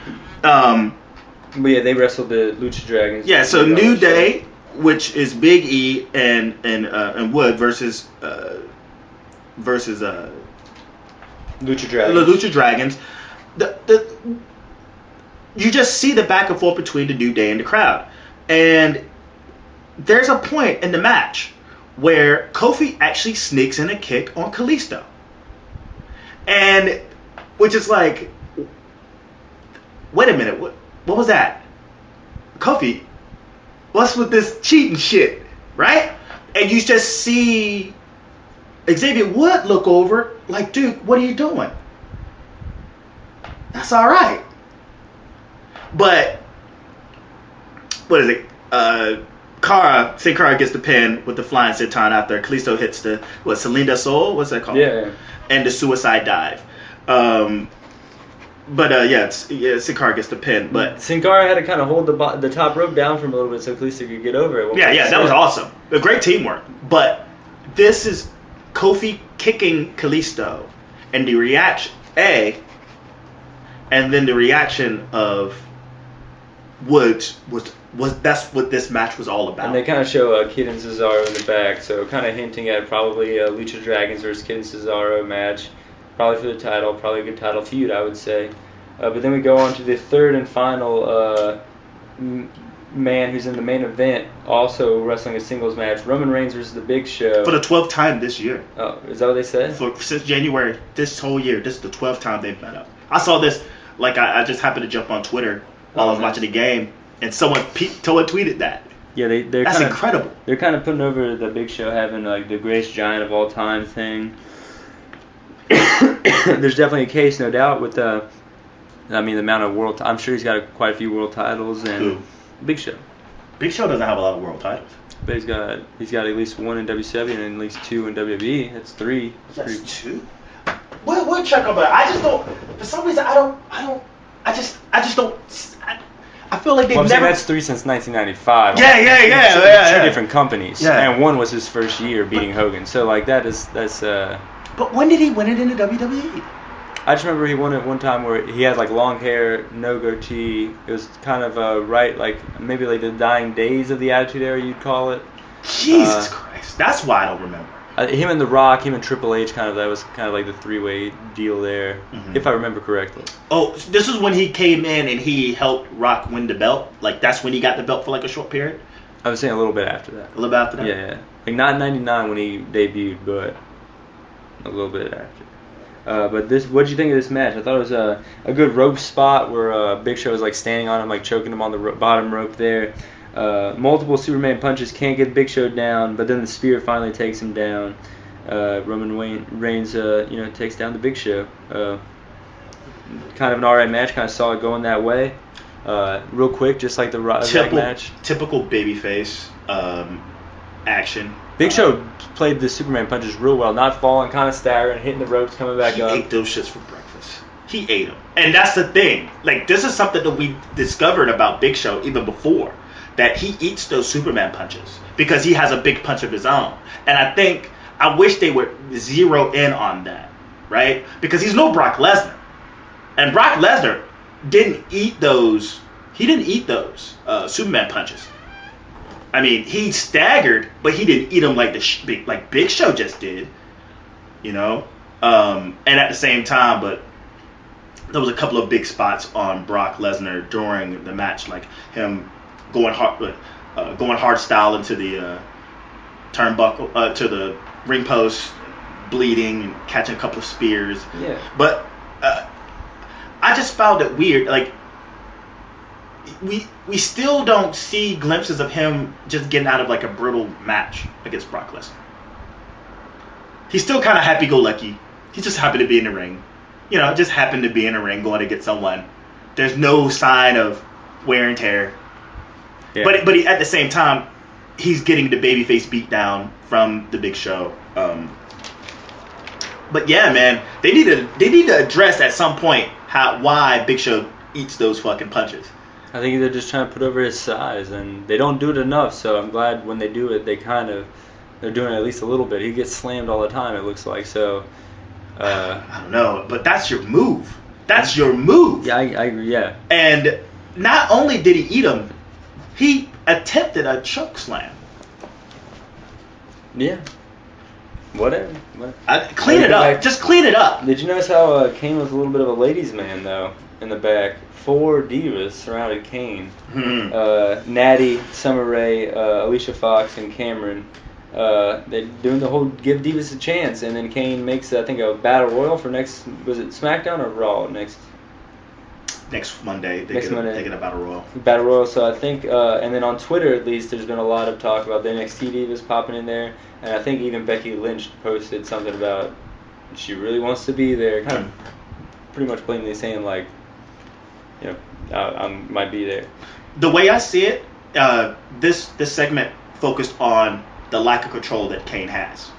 but yeah, they wrestled the Lucha Dragons. yeah, so New Day, which is Big E and Wood versus Lucha Dragons. the Lucha Dragons. You just see the back and forth between the New Day and the crowd. And there's a point in the match where Kofi actually sneaks in a kick on Kalisto. And which is like, wait a minute, what was that? Kofi, what's with this cheating shit, right? And you just see Xavier Wood look over like, dude, what are you doing? That's all right. But, what is it? Sin Cara gets the pin with the flying senton after Kalisto hits the, Celine del Sol? What's that called? Yeah. And the suicide dive. Sin Cara gets the pin. But Sin Cara had to kind of hold the top rope down for him a little bit so Kalisto could get over it. yeah, that was awesome. A great teamwork. But this is Kofi kicking Kalisto, and the reaction and then the reaction of Woods was that's what this match was all about. And they kind of show Kid and Cesaro in the back, so kind of hinting at probably a Lucha Dragons versus Kid and Cesaro match, probably for the title, probably a good title feud, I would say. But then we go on to the third and final man who's in the main event, also wrestling a singles match, Roman Reigns versus The Big Show. For the 12th time this year. Oh, is that what they said? Since January, this whole year, this is the 12th time they've met up. I saw this, like I just happened to jump on Twitter while I was watching the game, and someone tweeted that. Yeah, they're that's kinda, incredible. They're kind of putting over The Big Show having like the greatest giant of all time thing. There's definitely a case, no doubt, with the amount of world. I'm sure he's got quite a few world titles. And Who? Big Show. Big Show doesn't have a lot of world titles. But he's got at least one in WCW and at least two in WWE. That's three. That's two. We'll check on that. I just don't. For some reason, I just don't. I feel like they've I'm saying never. that's three since 1995. Yeah. Two different companies. Yeah. And one was his first year beating Hogan. So like that's. But when did he win it in the WWE? I just remember he won it one time where he had like long hair, no goatee. It was kind of maybe like the dying days of the Attitude Era, you'd call it. Jesus Christ, that's why I don't remember. Him and The Rock, him and Triple H, that was kind of like the three-way deal there, if I remember correctly. Oh, this is when he came in and he helped Rock win the belt. Like that's when he got the belt for like a short period. I was saying a little bit after that. A little bit after that. Yeah. Like not in '99 when he debuted, but a little bit after. But what did you think of this match? I thought it was a good rope spot where Big Show was like standing on him, like choking him on the bottom rope there. Multiple Superman punches can't get Big Show down, but then the spear finally takes him down. Roman Reigns, takes down the Big Show. Kind of an alright match. Kind of saw it going that way. Real quick, just like the Rock match. Typical babyface action. Big Show played the Superman punches real well, not falling, kind of staggering, hitting the ropes, coming back up. He ate those shits for breakfast. He ate them. And that's the thing. Like, this is something that we discovered about Big Show even before. That he eats those Superman punches because he has a big punch of his own. And I wish they would zero in on that, right? Because he's no Brock Lesnar. And Brock Lesnar didn't eat those Superman punches. I mean, he staggered, but he didn't eat them like like Big Show just did, you know. And at the same time, but there was a couple of big spots on Brock Lesnar during the match, like him going hard style into the turnbuckle to the ring post, bleeding and catching a couple of spears. Yeah. But I just found it weird. Like, we still don't see glimpses of him just getting out of like a brutal match against Brock Lesnar. He's still kind of happy-go-lucky. He's just happy to be in the ring. You know, just happened to be in the ring going to get someone. There's no sign of wear and tear. Yeah. But at the same time, he's getting the babyface beat down from the Big Show. But yeah, man, they need to address at some point why Big Show eats those fucking punches. I think they're just trying to put over his size, and they don't do it enough. So I'm glad when they do it, they're doing it at least a little bit. He gets slammed all the time, it looks like. So I don't know, but that's your move. That's your move. Yeah, I agree. Yeah. And not only did he eat him, he attempted a choke slam. Yeah. Whatever. Clean it up. Just clean it up. Did you notice how Kane was a little bit of a ladies' man, though, in the back? 4 divas surrounded Kane. Mm-hmm. Natty, Summer Rae, Alicia Fox, and Cameron. They're doing the whole give divas a chance, and then Kane makes, I think, a battle royal for next, was it SmackDown or Raw next Monday. They get a battle royal. Battle royal. So I think, and then on Twitter at least, there's been a lot of talk about the NXT divas popping in there, and I think even Becky Lynch posted something about she really wants to be there, kind of pretty much blatantly saying like, you know, I might be there. The way I see it, this segment focused on the lack of control that Kane has.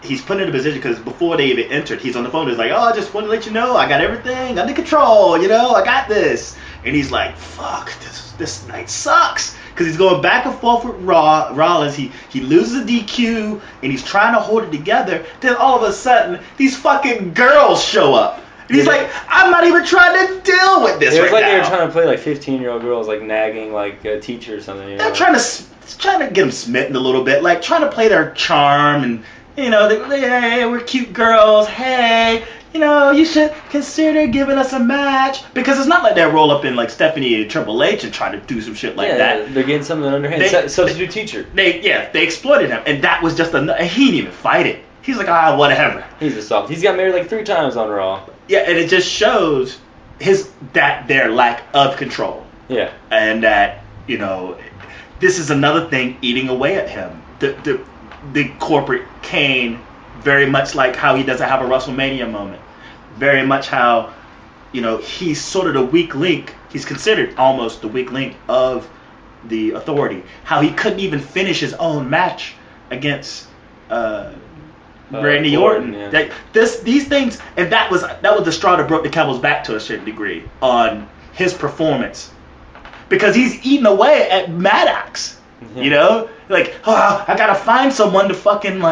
He's put in a position because before they even entered, he's on the phone. He's like, "Oh, I just want to let you know, I got everything under control. You know, I got this." And he's like, "Fuck, this night sucks." Because he's going back and forth with Rollins. He loses a DQ and he's trying to hold it together. Then all of a sudden, these fucking girls show up. And he's like, "I'm not even trying to deal with this right now." It was like they were trying to play like 15-year-old girls, like nagging like a teacher or something. You know? They're trying to get them smitten a little bit, like trying to play their charm and. You know, hey, we're cute girls. Hey, you know, you should consider giving us a match. Because it's not like they roll up in like Stephanie and Triple H and try to do some shit like that. They're getting something underhand. Substitute teacher. They exploited him, and that was just he didn't even fight it. He's like, whatever. He's a soft. He's got married like 3 times on Raw. Yeah, and it just shows their lack of control. Yeah, and that this is another thing eating away at him. The corporate Kane, very much like how he doesn't have a WrestleMania moment. Very much how, he's sort of the weak link. He's considered almost the weak link of the Authority. How he couldn't even finish his own match against Randy Orton. Yeah. Like these things, and that was the straw that broke the camel's back to a certain degree on his performance, because he's eating away at Maddox. Mm-hmm. I gotta find someone to fucking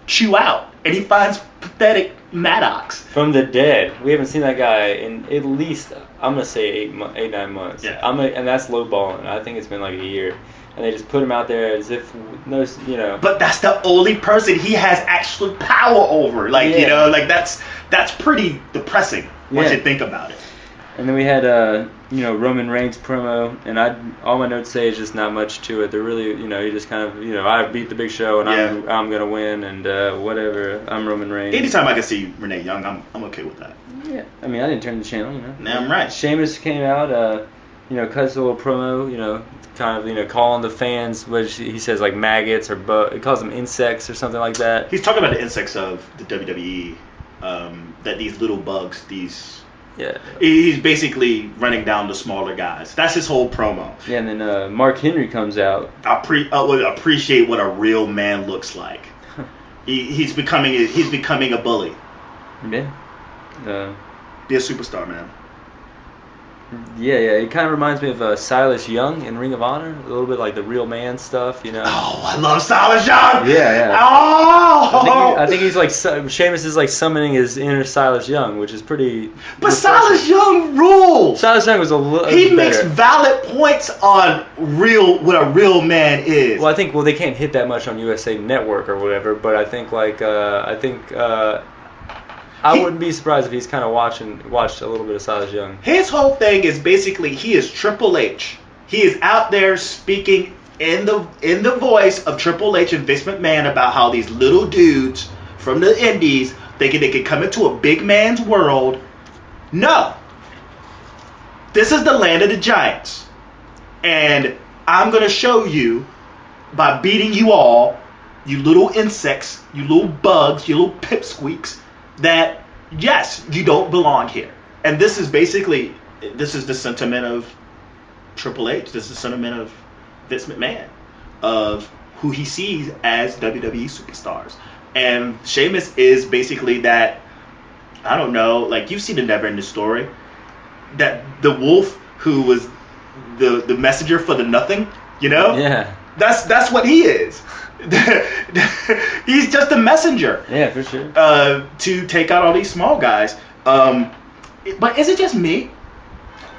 chew out, and he finds pathetic Maddox from the dead. We haven't seen that guy in at least, I'm gonna say 8-9 months. Yeah. And that's low balling. I think it's been like a year, and they just put him out there as if But that's the only person he has actual power over. That's pretty depressing once you think about it. And then we had Roman Reigns promo, and all my notes say is just not much to it. They're really, he just kind of, I beat the Big Show, and I'm gonna win, and whatever. I'm Roman Reigns. Anytime I can see Renee Young, I'm okay with that. Yeah, I mean, I didn't turn the channel, Damn right. Sheamus came out, cuts a little promo, kind of, calling the fans, which he says like maggots or he calls them insects or something like that. He's talking about the insects of the WWE, that these little bugs, Yeah. He's basically running down the smaller guys. That's his whole promo. Yeah, and then Mark Henry comes out. I would appreciate what a real man looks like. He's becoming a bully. Yeah. Be a superstar, man. Yeah. It kind of reminds me of Silas Young in Ring of Honor. A little bit like the real man stuff, Oh, I love Silas Young! Yeah. Oh! I think he's like, Sheamus is like summoning his inner Silas Young, which is pretty... But Silas Young rules! Silas Young was a little He makes valid points on what a real man is. Well, I think, they can't hit that much on USA Network or whatever, but I think I wouldn't be surprised if he's kind of watched a little bit of Silas Young. His whole thing is basically he is Triple H. He is out there speaking in the voice of Triple H and Vince McMahon about how these little dudes from the indies thinking they could come into a big man's world. No. This is the land of the giants. And I'm going to show you by beating you all, you little insects, you little bugs, you little pipsqueaks, that yes, you don't belong here. And this is basically, this is the sentiment of Triple H. This is the sentiment of Vince McMahon, of who he sees as WWE superstars. And Sheamus is basically that, I don't know, like you've seen the Never Ending Story, that the wolf who was the messenger for the nothing, you know? Yeah. That's what he is. He's just a messenger. Yeah, for sure. To take out all these small guys. But is it just me?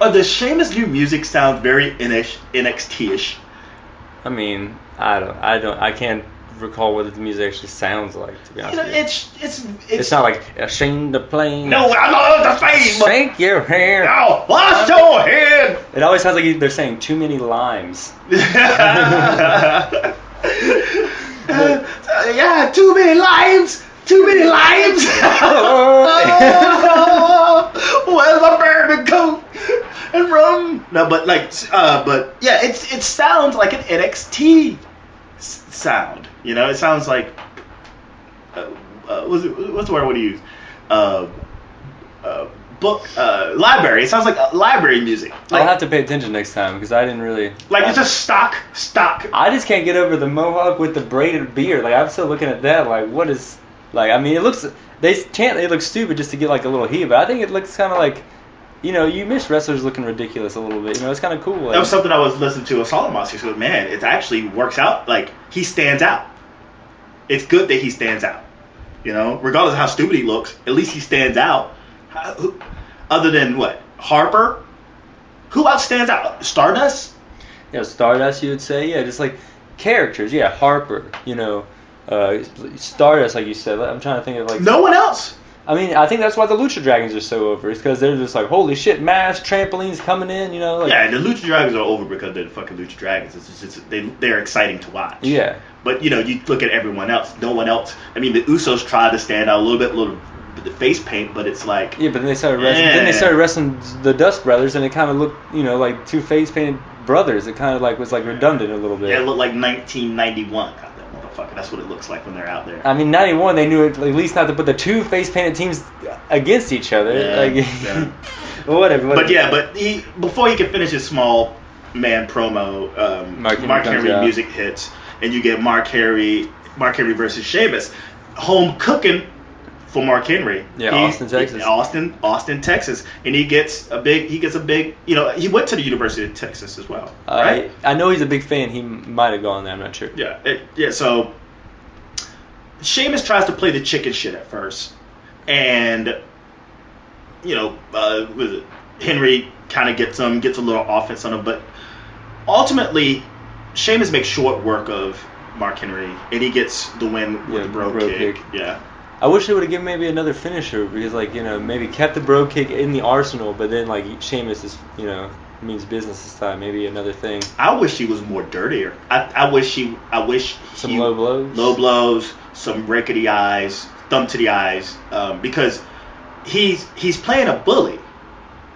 Or does Sheamus' new music sound very NXT-ish? I mean, I can't recall what the music actually sounds like, to be honest with you. It's not like ashamed to play. No, I love the same. Shake your hair. No, wash your head. It always sounds like they're saying too many limes. Yeah, too many limes. Too many limes. Where's my bourbon coat and rum? No, but but yeah, it sounds like an NXT sound. You know, it sounds like what's the word I want to use? Library. It sounds like library music. I'll have to pay attention next time because I didn't really. It's just stock. I just can't get over the mohawk with the braided beard. Like I'm still looking at that. Like what is? Like I mean, it looks. They look stupid just to get like a little heat, but I think it looks kind of like. You know, you miss wrestlers looking ridiculous a little bit. You know, it's kind of cool. Like, that was something I was listening to a Solomon. He said, man, it actually works out. Like, he stands out. It's good that he stands out. You know, regardless of how stupid he looks, at least he stands out. Other than what? Harper? Who else stands out? Stardust? Yeah, Stardust, you would say. Yeah, just like characters. Yeah, Harper, you know, Stardust, like you said. I'm trying to think of like... No one else. I mean, I think that's why the Lucha Dragons are so over. It's because they're just like, holy shit, mass trampolines coming in, you know? Like, yeah, the Lucha Dragons are over because they're the fucking Lucha Dragons. It's just, they're exciting to watch. Yeah. But, you know, you look at everyone else. No one else. I mean, the Usos tried to stand out a little bit with the face paint, but it's like... Yeah, but then they started wrestling. Then they started wrestling the Dust Brothers, and it kind of looked, you know, like two face painted brothers. It kind of like was like redundant a little bit. Yeah, it looked like 1991. That's what it looks like when they're out there. I mean, 91, they knew at least not to put the two face-painted teams against each other. Yeah. Well, whatever. But before he could finish his small man promo, Mark Henry music hits, and you get Mark Henry versus Sheamus. Home cooking for Mark Henry. Yeah, Austin, Texas. Austin, Texas, and he gets a big. You know, he went to the University of Texas as well, right? I know he's a big fan. He might have gone there. I'm not sure. Yeah. So Sheamus tries to play the chicken shit at first, and you know, Henry kind of gets a little offense on him, but ultimately Sheamus makes short work of Mark Henry, and he gets the win with the bro kick. Yeah. I wish they would have given maybe another finisher because, like, you know, maybe kept the bro kick in the arsenal, but then, like, Sheamus is, you know, means business this time. Maybe another thing. I wish he was more dirtier. I wish some low blows. Low blows, some rake of the eyes, thumb to the eyes, because he's playing a bully,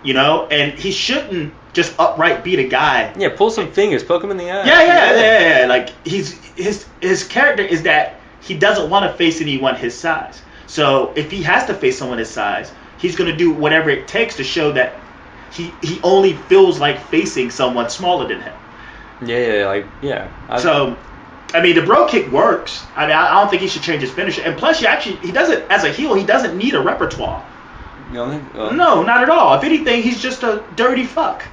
you know, and he shouldn't just upright beat a guy. Yeah, pull some fingers, poke him in the eye. Yeah. Like his character is that. He doesn't want to face anyone his size. So if he has to face someone his size, he's going to do whatever it takes to show that he only feels like facing someone smaller than him. So, I mean, the bro kick works. I mean, I don't think he should change his finisher. And plus, he doesn't, as a heel, he doesn't need a repertoire. You don't think? No, not at all. If anything, he's just a dirty fuck.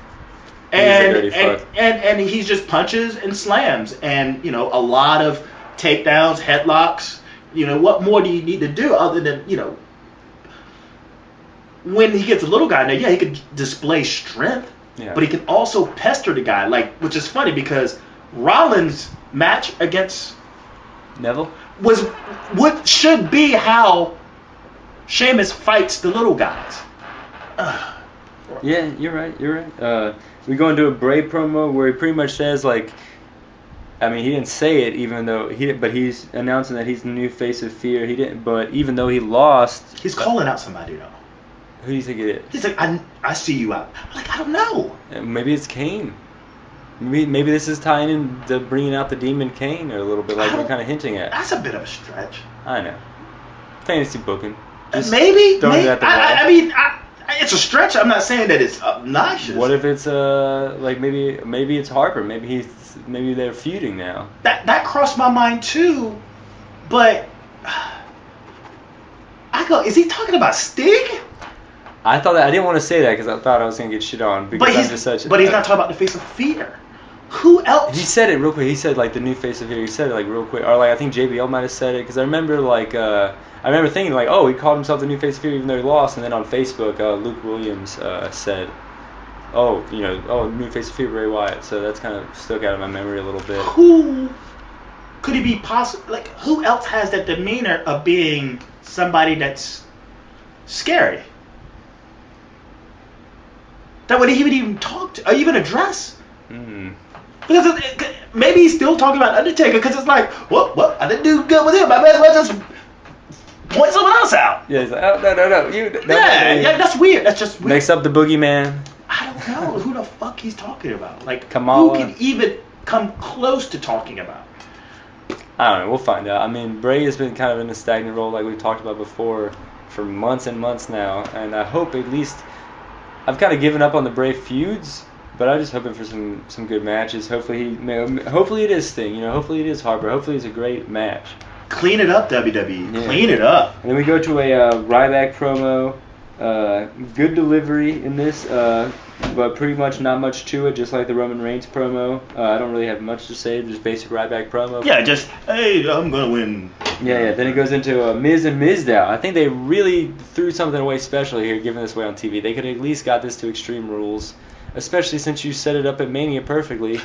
And he just punches and slams. And, you know, a lot of takedowns, headlocks. You know, what more do you need to do other than, you know, when he gets a little guy, now, yeah, he could display strength, but he can also pester the guy, like, which is funny because Rollins' match against Neville was what should be how Sheamus fights the little guys. Yeah, you're right. We go into a Bray promo where he pretty much says, like, I mean, he didn't say it, even though but he's announcing that he's the new face of Fear. He didn't, but even though he lost, He's calling out somebody though. who do you think it is? He's like, I see you out. I'm like, I don't know. Maybe it's Kane. Maybe this is tying in the bringing out the demon Kane a little bit, like we're kind of hinting at. That's a bit of a stretch. I know. Fantasy booking. Maybe. throwing it at the wall. I mean, it's a stretch. I'm not saying that it's obnoxious. What if it's like maybe it's Harper? Maybe they're feuding now. That crossed my mind too, but I go, is he talking about Sting? I thought that I didn't want to say that because I thought I was gonna get shit on because I'm just such. But he's not talking about the face of Fear. Who else? He said it real quick. He said like the new face of Fear. He said it like real quick, or like I think JBL might have said it because I remember like I remember thinking like, oh, he called himself the new face of Fear even though he lost, and then on Facebook Luke Williams said, oh, new face of Fear, Bray Wyatt. So that's kind of stuck out of my memory a little bit. Who could he be possible? Like, who else has that demeanor of being somebody that's scary? That would he would even talk to, or even address? Because maybe he's still talking about Undertaker because it's like, what? I didn't do good with him. I may as well just point someone else out. Yeah, he's like, oh, no. Yeah, that's weird. That's just weird. Next up, the Boogeyman. I don't know who the fuck he's talking about. Like, Kamala. Who can even come close to talking about? I don't know. We'll find out. I mean, Bray has been kind of in a stagnant role like we've talked about before for months and months now, and I hope at least I've kind of given up on the Bray feuds. But I'm just hoping for some good matches. Hopefully it is Sting. Hopefully it is Harper. Hopefully it's a great match. Clean it up, WWE. Yeah. Clean it up. And then we go to a Ryback promo. Good delivery in this, but pretty much not much to it. Just like the Roman Reigns promo. I don't really have much to say. Just basic Ryback promo. Yeah, just hey, I'm gonna win. Yeah. Then it goes into Miz and Mizdow. I think they really threw something away special here, giving this away on TV. They could have at least got this to Extreme Rules. Especially since you set it up at Mania perfectly,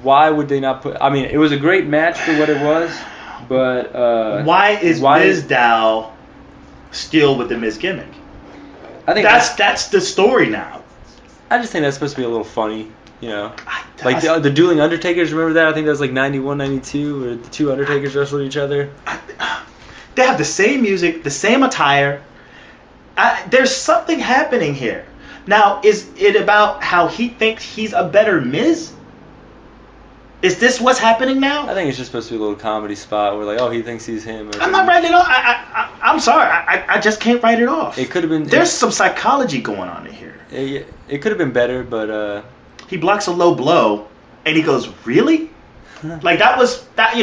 why would they not put? I mean, it was a great match for what it was, but why is Mizdow still with the Miz gimmick? I think that's the story now. I just think that's supposed to be a little funny, Like the dueling Undertakers. Remember that? I think that was like 91, 92, where the two Undertakers wrestled each other. They have the same music, the same attire. There's something happening here. Now, is it about how he thinks he's a better Miz? Is this what's happening now? I think it's just supposed to be a little comedy spot where, like, oh, he thinks he's him. I'm not writing it off. I'm sorry. I just can't write it off. It could have been. There's some psychology going on in here. It could have been better, but he blocks a low blow, and he goes, "Really?" Like that was that.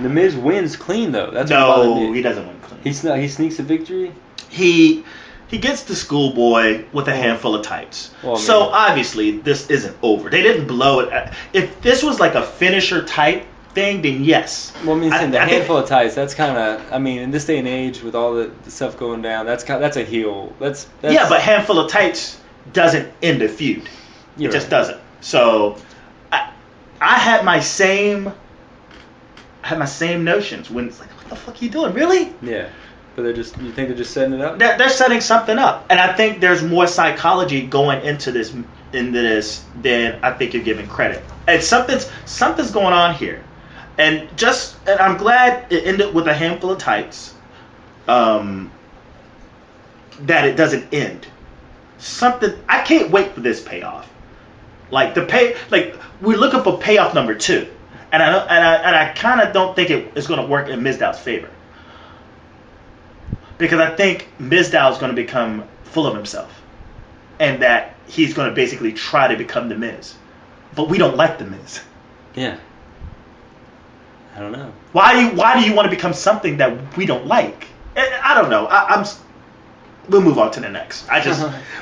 The Miz wins clean though. That's no, he doesn't win clean. He sneaks a victory. He gets the schoolboy with a handful of tights. Well, so obviously this isn't over. They didn't blow it. If this was like a finisher type thing, then yes. Well, I mean, the handful of tights. That's kind of. I mean, in this day and age, with all the stuff going down, that's a heel. That's yeah, but handful of tights doesn't end a feud. It just doesn't. So I had my same notions when it's like, what the fuck are you doing? Really? Yeah. But you think they're just setting it up? They're setting something up, and I think there's more psychology going into this than I think you're giving credit. And something's going on here, and I'm glad it ended with a handful of tights. That it doesn't end. I can't wait for this payoff. Like we're looking for payoff number 2, and I kind of don't think it's going to work in Mizdow's favor. Because I think Mizdow is going to become full of himself. And that he's going to basically try to become the Miz. But we don't like the Miz. Yeah. I don't know. Why do you want to become something that we don't like? I don't know. We'll move on to the next.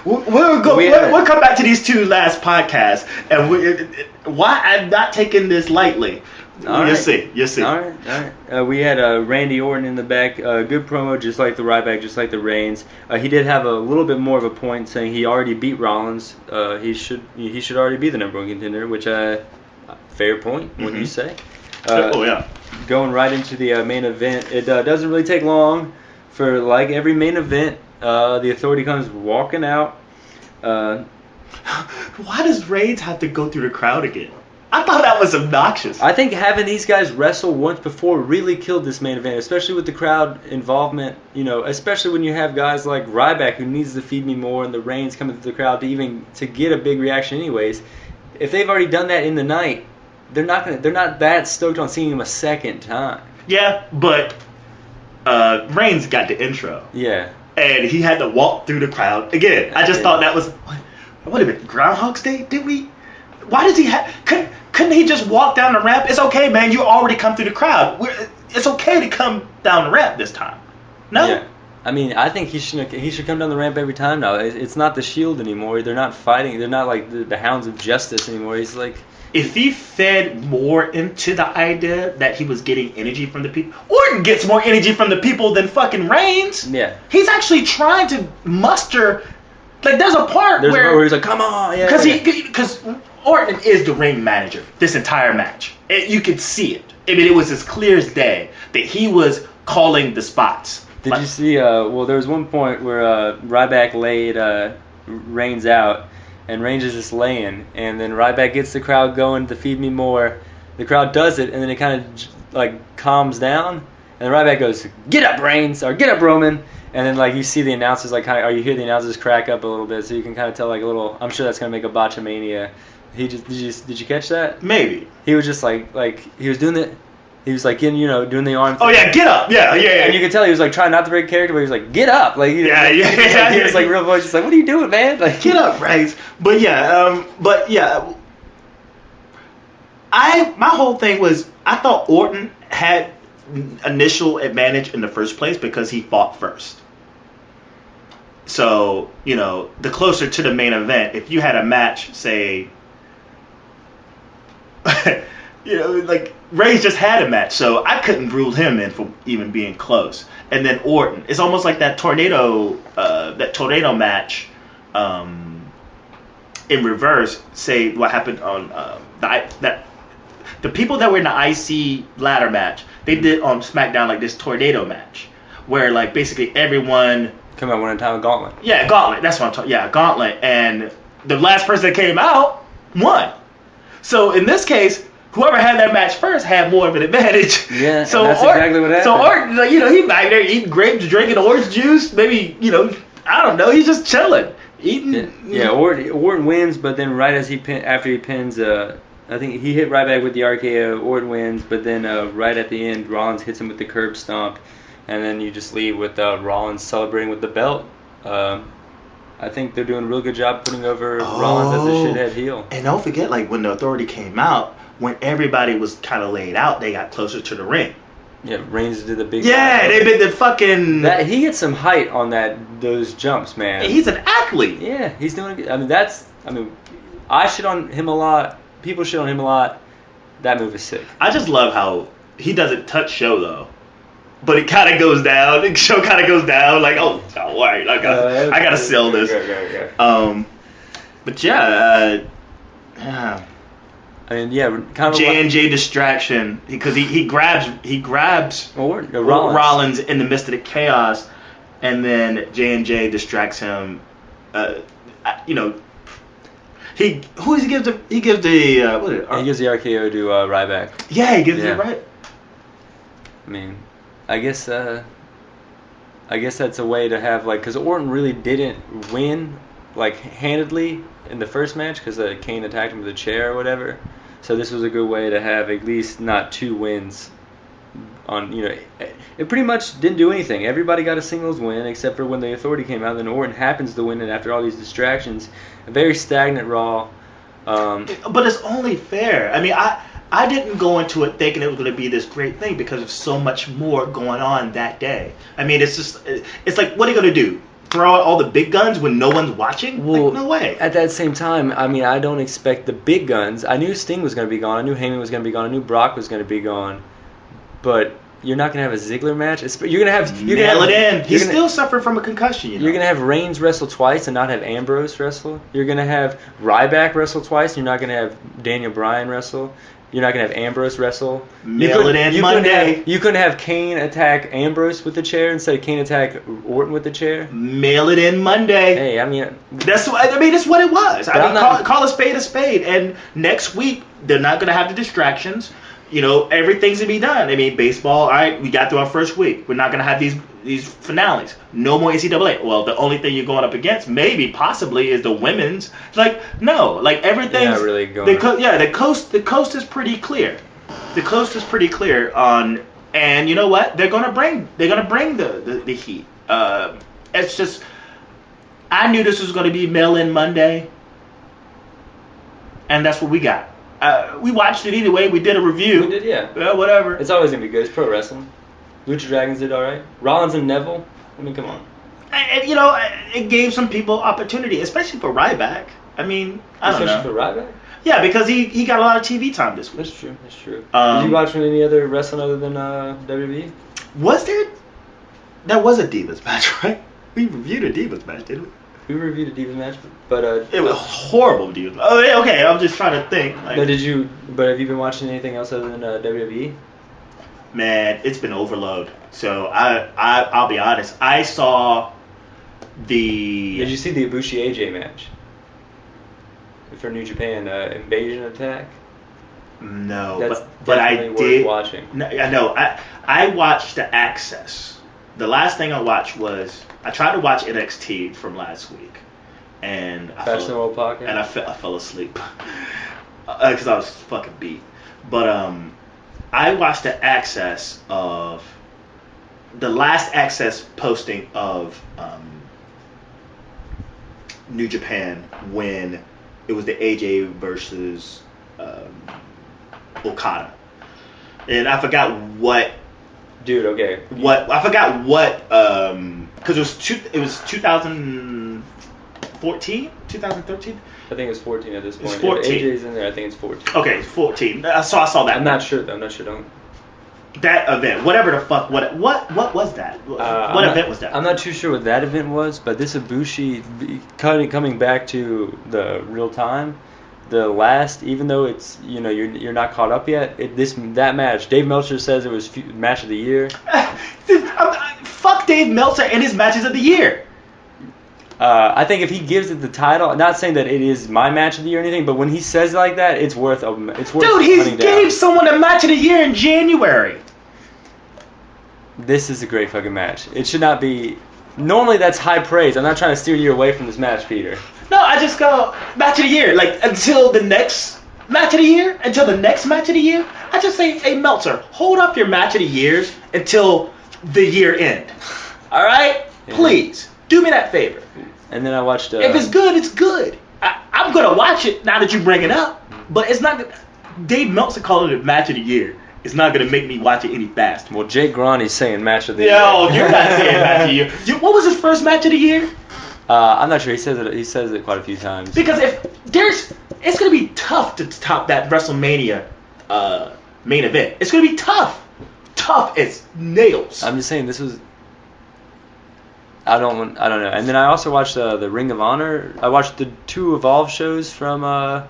We'll come back to these two last podcasts. And why I'm not taking this lightly. You'll see. All right. We had Randy Orton in the back. Good promo, just like the Ryback, just like the Reigns. He did have a little bit more of a point, saying he already beat Rollins. He should already be the number 1 contender, which fair point. What do you say? Going right into the main event. It doesn't really take long for, like every main event. The Authority comes walking out. Why does Reigns have to go through the crowd again? I thought that was obnoxious. I think having these guys wrestle once before really killed this main event, especially with the crowd involvement. Especially when you have guys like Ryback who needs to feed me more, and the Reigns coming through the crowd to get a big reaction. Anyways, if they've already done that in the night, they're not that stoked on seeing him a second time. Yeah, but Reigns got the intro. Yeah. And he had to walk through the crowd again. I just thought that was what a minute, Groundhog's Day? Did we? Why does he have? Couldn't he just walk down the ramp? It's okay, man. You already come through the crowd. It's okay to come down the ramp this time. No. Yeah. I mean, I think he should come down the ramp every time now. It's not the Shield anymore. They're not fighting. They're not like the Hounds of Justice anymore. He's like. If he fed more into the idea that he was getting energy from the people, Orton gets more energy from the people than fucking Reigns. Yeah. He's actually trying to muster. Like, there's a part where he's like, come on, yeah. Because Orton is the ring manager this entire match. You could see it. I mean, it was as clear as day that he was calling the spots. Did you see? There was one point where Ryback laid Reigns out, and Reigns is just laying, and then Ryback gets the crowd going to feed me more. The crowd does it, and then it kind of like calms down, and Ryback goes, "Get up, Reigns," or "Get up, Roman." And then like you see the announcers or you hear the announcers crack up a little bit, so you can kind of tell like a little. I'm sure that's gonna make a botchamania. Did you catch that? Maybe. He was just like he was doing the. He was like doing the arm thing. Oh yeah, get up, yeah. And you could tell he was like trying not to break character, but he was like, get up, like he was like real voice, just like, what are you doing, man? Like, get up, Reigns. But yeah, my whole thing was I thought Orton had initial advantage in the first place because he fought first. So the closer to the main event, if you had a match, say. Like Reigns just had a match, so I couldn't rule him in for even being close. And then Orton, it's almost like that tornado match in reverse. Say what happened on the people that were in the IC ladder match, they did on SmackDown like this tornado match, where like basically everyone come out one at a time, a gauntlet. Yeah, gauntlet. That's what I'm talking. Yeah, gauntlet, and the last person that came out won. So in this case, whoever had that match first had more of an advantage. Yeah, so that's exactly what happened. So Orton, he back there eating grapes, drinking orange juice. Maybe I don't know. He's just chilling, eating. Yeah, Orton wins, but then right as after he pins, I think he hit Ryback with the RKO. Orton wins, but then right at the end, Rollins hits him with the curb stomp, and then you just leave with Rollins celebrating with the belt. I think they're doing a real good job putting over Rollins as a shithead heel. And don't forget, like when the Authority came out, when everybody was kind of laid out, they got closer to the ring. Yeah, Reigns did the big. Yeah, they did the fucking. He gets some height on those jumps, man. He's an athlete. Yeah, he's doing good. I shit on him a lot. People shit on him a lot. That move is sick. I just love how he doesn't touch Show though. But it kind of goes down. The show kind of goes down. Like, all right, I gotta sell this. But yeah, I mean, yeah, kind of J&J distraction because he grabs Rollins in the midst of the chaos, and then J&J distracts him. He gives the RKO to Ryback. Yeah, he gives it right. I mean. I guess that's a way to have because Orton really didn't win handedly in the first match because Kane attacked him with a chair or whatever. So this was a good way to have at least not two wins. It pretty much didn't do anything. Everybody got a singles win except for when the Authority came out. Then Orton happens to win it after all these distractions. A very stagnant Raw. But it's only fair. I mean, I didn't go into it thinking it was going to be this great thing because there's so much more going on that day. I mean, it's like, what are you going to do? Throw out all the big guns when no one's watching? Well, no way. At that same time, I mean, I don't expect the big guns. I knew Sting was going to be gone. I knew Heyman was going to be gone. I knew Brock was going to be gone. But you're not going to have a Ziggler match. You're going to have... Nail it in. He's still suffering from a concussion, You're going to have Reigns wrestle twice and not have Ambrose wrestle. You're going to have Ryback wrestle twice and you're not going to have Daniel Bryan wrestle. You're not gonna have Ambrose wrestle. Mail it in Monday. You couldn't have Kane attack Ambrose with the chair instead of Kane attack Orton with the chair. Mail it in Monday. Hey, I mean, that's what it was. I mean, call a spade, and next week they're not gonna have the distractions. You know, everything's gonna be done. I mean, baseball. All right, we got through our first week. We're not gonna have these finales. No more NCAA. Well, the only thing you're going up against, maybe, possibly, is the women's. Like, no, like everything's not really going. The coast is pretty clear. The coast is pretty clear on, and you know what? They're gonna bring the heat. It's just, I knew this was gonna be mail-in Monday, and that's what we got. We watched it either way. We did a review. We did, yeah. Well, whatever. It's always going to be good. It's pro wrestling. Lucha Dragons did all right. Rollins and Neville. I mean, come on. And you know, it gave some people opportunity, especially for Ryback. I mean, I don't know. Especially for Ryback? Yeah, because he got a lot of TV time this week. That's true. Did you watch any other wrestling other than WWE? Was there? There was a Divas match, right? We reviewed a Divas match, didn't we? We reviewed a Divas match, but it was horrible Divas. Oh, yeah, okay. I'm just trying to think. Like, But have you been watching anything else other than WWE? Man, it's been overload. So I'll be honest. I saw the. Did you see the Ibushi AJ match for New Japan Invasion Attack? No, That's but I definitely did. Worth watching. No, I know. I watched the Access. The last thing I watched was I tried to watch NXT from last week, and I fell asleep because I was fucking beat. But I watched the Access of the last Access posting of New Japan when it was the AJ versus Okada, and I forgot what. Dude, okay. I forgot what because it was 2014, 2013. I think it's 14 at this point. It's 14. If AJ's in there, I think it's 14. Okay, 14. I saw that. I'm not sure though. Don't. That event, whatever the fuck, what was that? What event was that? I'm not too sure what that event was, but this Ibushi coming back to the real time. The last, even though it's you're not caught up yet, that match, Dave Meltzer says it was match of the year. Fuck Dave Meltzer and his matches of the year. I think if he gives it the title, not saying that it is my match of the year or anything, but when he says it like that, it's worth. Dude, he gave someone a match of the year in January. This is a great fucking match. It should not be. Normally that's high praise. I'm not trying to steer you away from this match, Peter. No, I just go match of the year. Like until the next match of the year, I just say, hey Meltzer, hold up your match of the years until the year end. All right, yeah. Please do me that favor. And then I watched. If it's good, it's good. I'm gonna watch it now that you bring it up. But it's not. Dave Meltzer called it a match of the year. It's not gonna make me watch it any faster. Well, Jake Groney's saying match of the year. Yo, you're not saying match of the year. What was his first match of the year? I'm not sure. He says it quite a few times. Because it's gonna be tough to top that WrestleMania main event. It's gonna be tough as nails. I'm just saying this was. I don't know. And then I also watched the Ring of Honor. I watched the 2 Evolve shows from the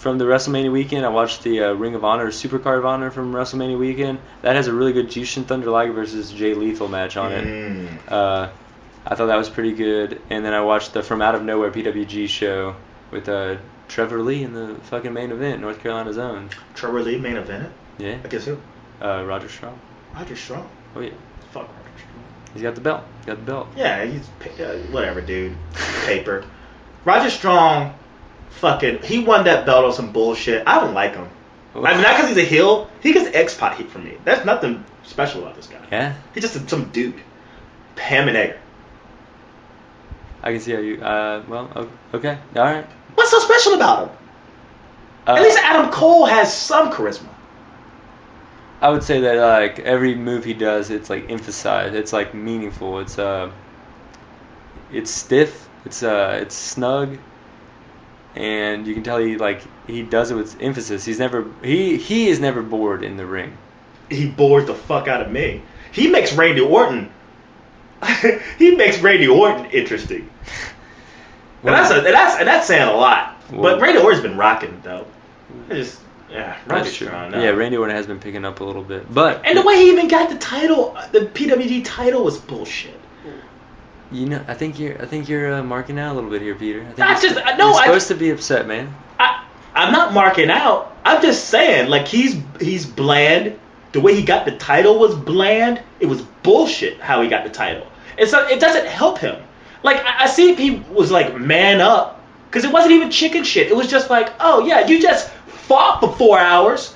WrestleMania weekend. I watched the Ring of Honor Supercard of Honor from WrestleMania weekend. That has a really good Jushin Thunder Liger versus Jay Lethal match on it. I thought that was pretty good. And then I watched the From Out of Nowhere PWG show with Trevor Lee in the fucking main event, North Carolina's own. Trevor Lee main event? Yeah. I guess who? Roger Strong. Roger Strong? Oh yeah. Fuck Roger Strong. He's got the belt. Yeah, he's whatever, dude. Paper. Roger Strong, he won that belt on some bullshit. I don't like him. I mean, not because he's a heel. He gets X-Pot heat from me. There's nothing special about this guy. Yeah. He's just some dude. Ham and egg. I can see how you. Okay, all right. What's so special about him? At least Adam Cole has some charisma. I would say that like every move he does, it's like emphasized. It's like meaningful. It's stiff. It's snug, and you can tell he does it with emphasis. He is never bored in the ring. He bores the fuck out of me. He makes Randy Orton. Interesting. And that's saying a lot. But Randy Orton's been rocking though. Yeah, That's true. Yeah, Randy Orton has been picking up a little bit, but and the way he even got the title, the PWG title, was bullshit. You know, I think you're marking out a little bit here, Peter. I think you're supposed to be upset, man. I'm not marking out. I'm just saying, like, he's bland. The way he got the title was bland. It was bullshit how he got the title. And so it doesn't help him. Like, I see if he was like, man up, because it wasn't even chicken shit. It was just like, oh yeah, you just fought for 4 hours.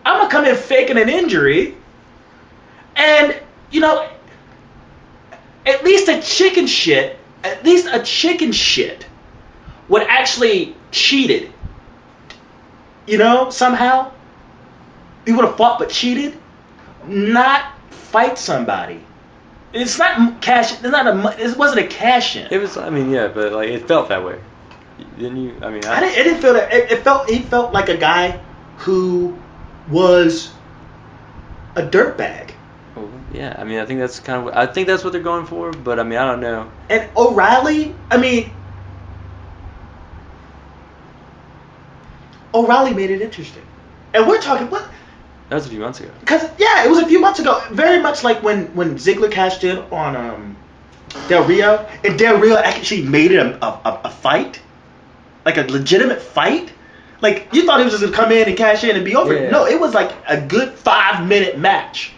I'm gonna come in faking an injury, and you know, at least a chicken shit would actually cheated. You know, somehow he would have fought but cheated, not fight somebody. It's not cash. It wasn't a cash in. It was. I mean, yeah, but like it felt that way. Didn't you? I mean, I didn't feel that. He felt like a guy who was a dirtbag. Oh, yeah, I mean, I think that's what they're going for. But I mean, I don't know. And O'Reilly made it interesting. And we're talking what? That was a few months ago. Because it was a few months ago. Very much like when Ziggler cashed in on Del Rio, and Del Rio actually made it a fight, like a legitimate fight. Like, you thought he was just gonna come in and cash in and be over. Yeah. No, it was like a good 5-minute match.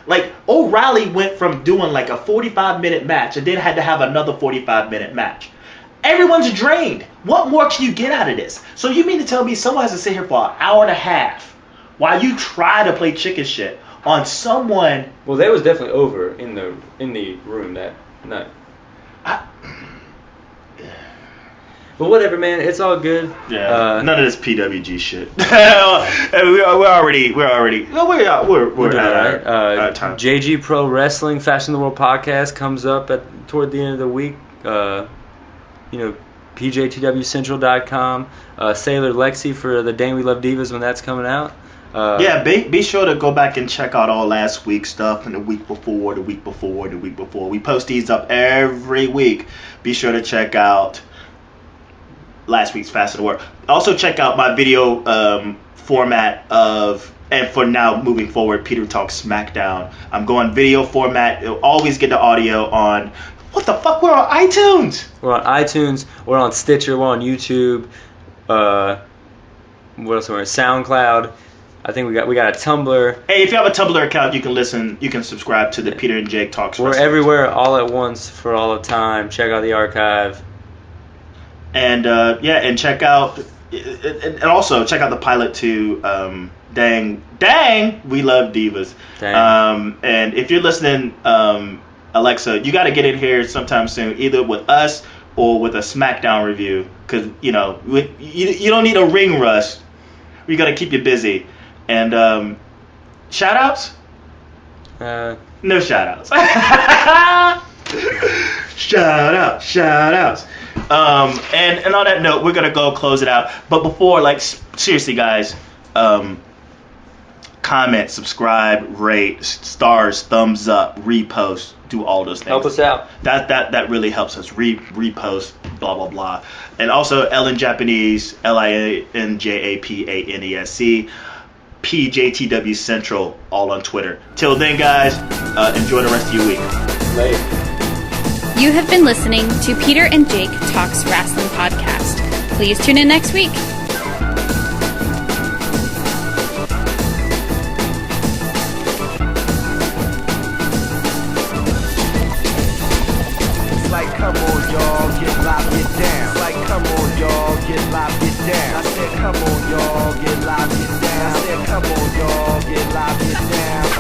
Like, O'Reilly went from doing like a 45-minute match and then had to have another 45-minute match. Everyone's drained. What more can you get out of this? So you mean to tell me someone has to sit here for an hour and a half while you try to play chicken shit on someone? Well, they was definitely over in the room that night. But whatever, man. It's all good. Yeah. None of this PWG shit. we're already. No, we're at our time. JG Pro Wrestling Fashion the World podcast comes up toward the end of the week. PJTWCentral.com. Sailor Lexi for the Dang We Love Divas when that's coming out. Be sure to go back and check out all last week's stuff and the week before. We post these up every week. Be sure to check out last week's Fast of the World. Also check out my video format and for now moving forward, Peter Talks SmackDown. I'm going video format. You'll always get the audio on. What the fuck? We're on iTunes. We're on iTunes. We're on Stitcher. We're on YouTube. What else? We're on SoundCloud. I think we got a Tumblr. Hey, if you have a Tumblr account, you can listen. You can subscribe to the Peter and Jake Talks. We're everywhere, all at once, for all the time. Check out the archive. And and check out, and also check out the pilot to Dang We Love Divas. Dang. And if you're listening, Alexa, you got to get in here sometime soon, either with us or with a SmackDown review, because you don't need a ring rush. We got to keep you busy. And shout outs? No shout outs. Shout outs. And on that note, we're gonna go close it out. But before, like, seriously, guys, comment, subscribe, rate, stars, thumbs up, repost, do all those things. Help us out. That really helps us. Repost, blah blah blah. And also Ellen Japanese, LINJAPANESC, PJTW Central, all on Twitter. Till then, guys, enjoy the rest of your week. Later. You have been listening to Peter and Jake Talks Wrasslin podcast. Please tune in next week. It's like, come on, y'all, get live, get down. It's like, come on, y'all, get live, get down. I said, come on, y'all, get live, get down. I said, come on, y'all, get live, get down.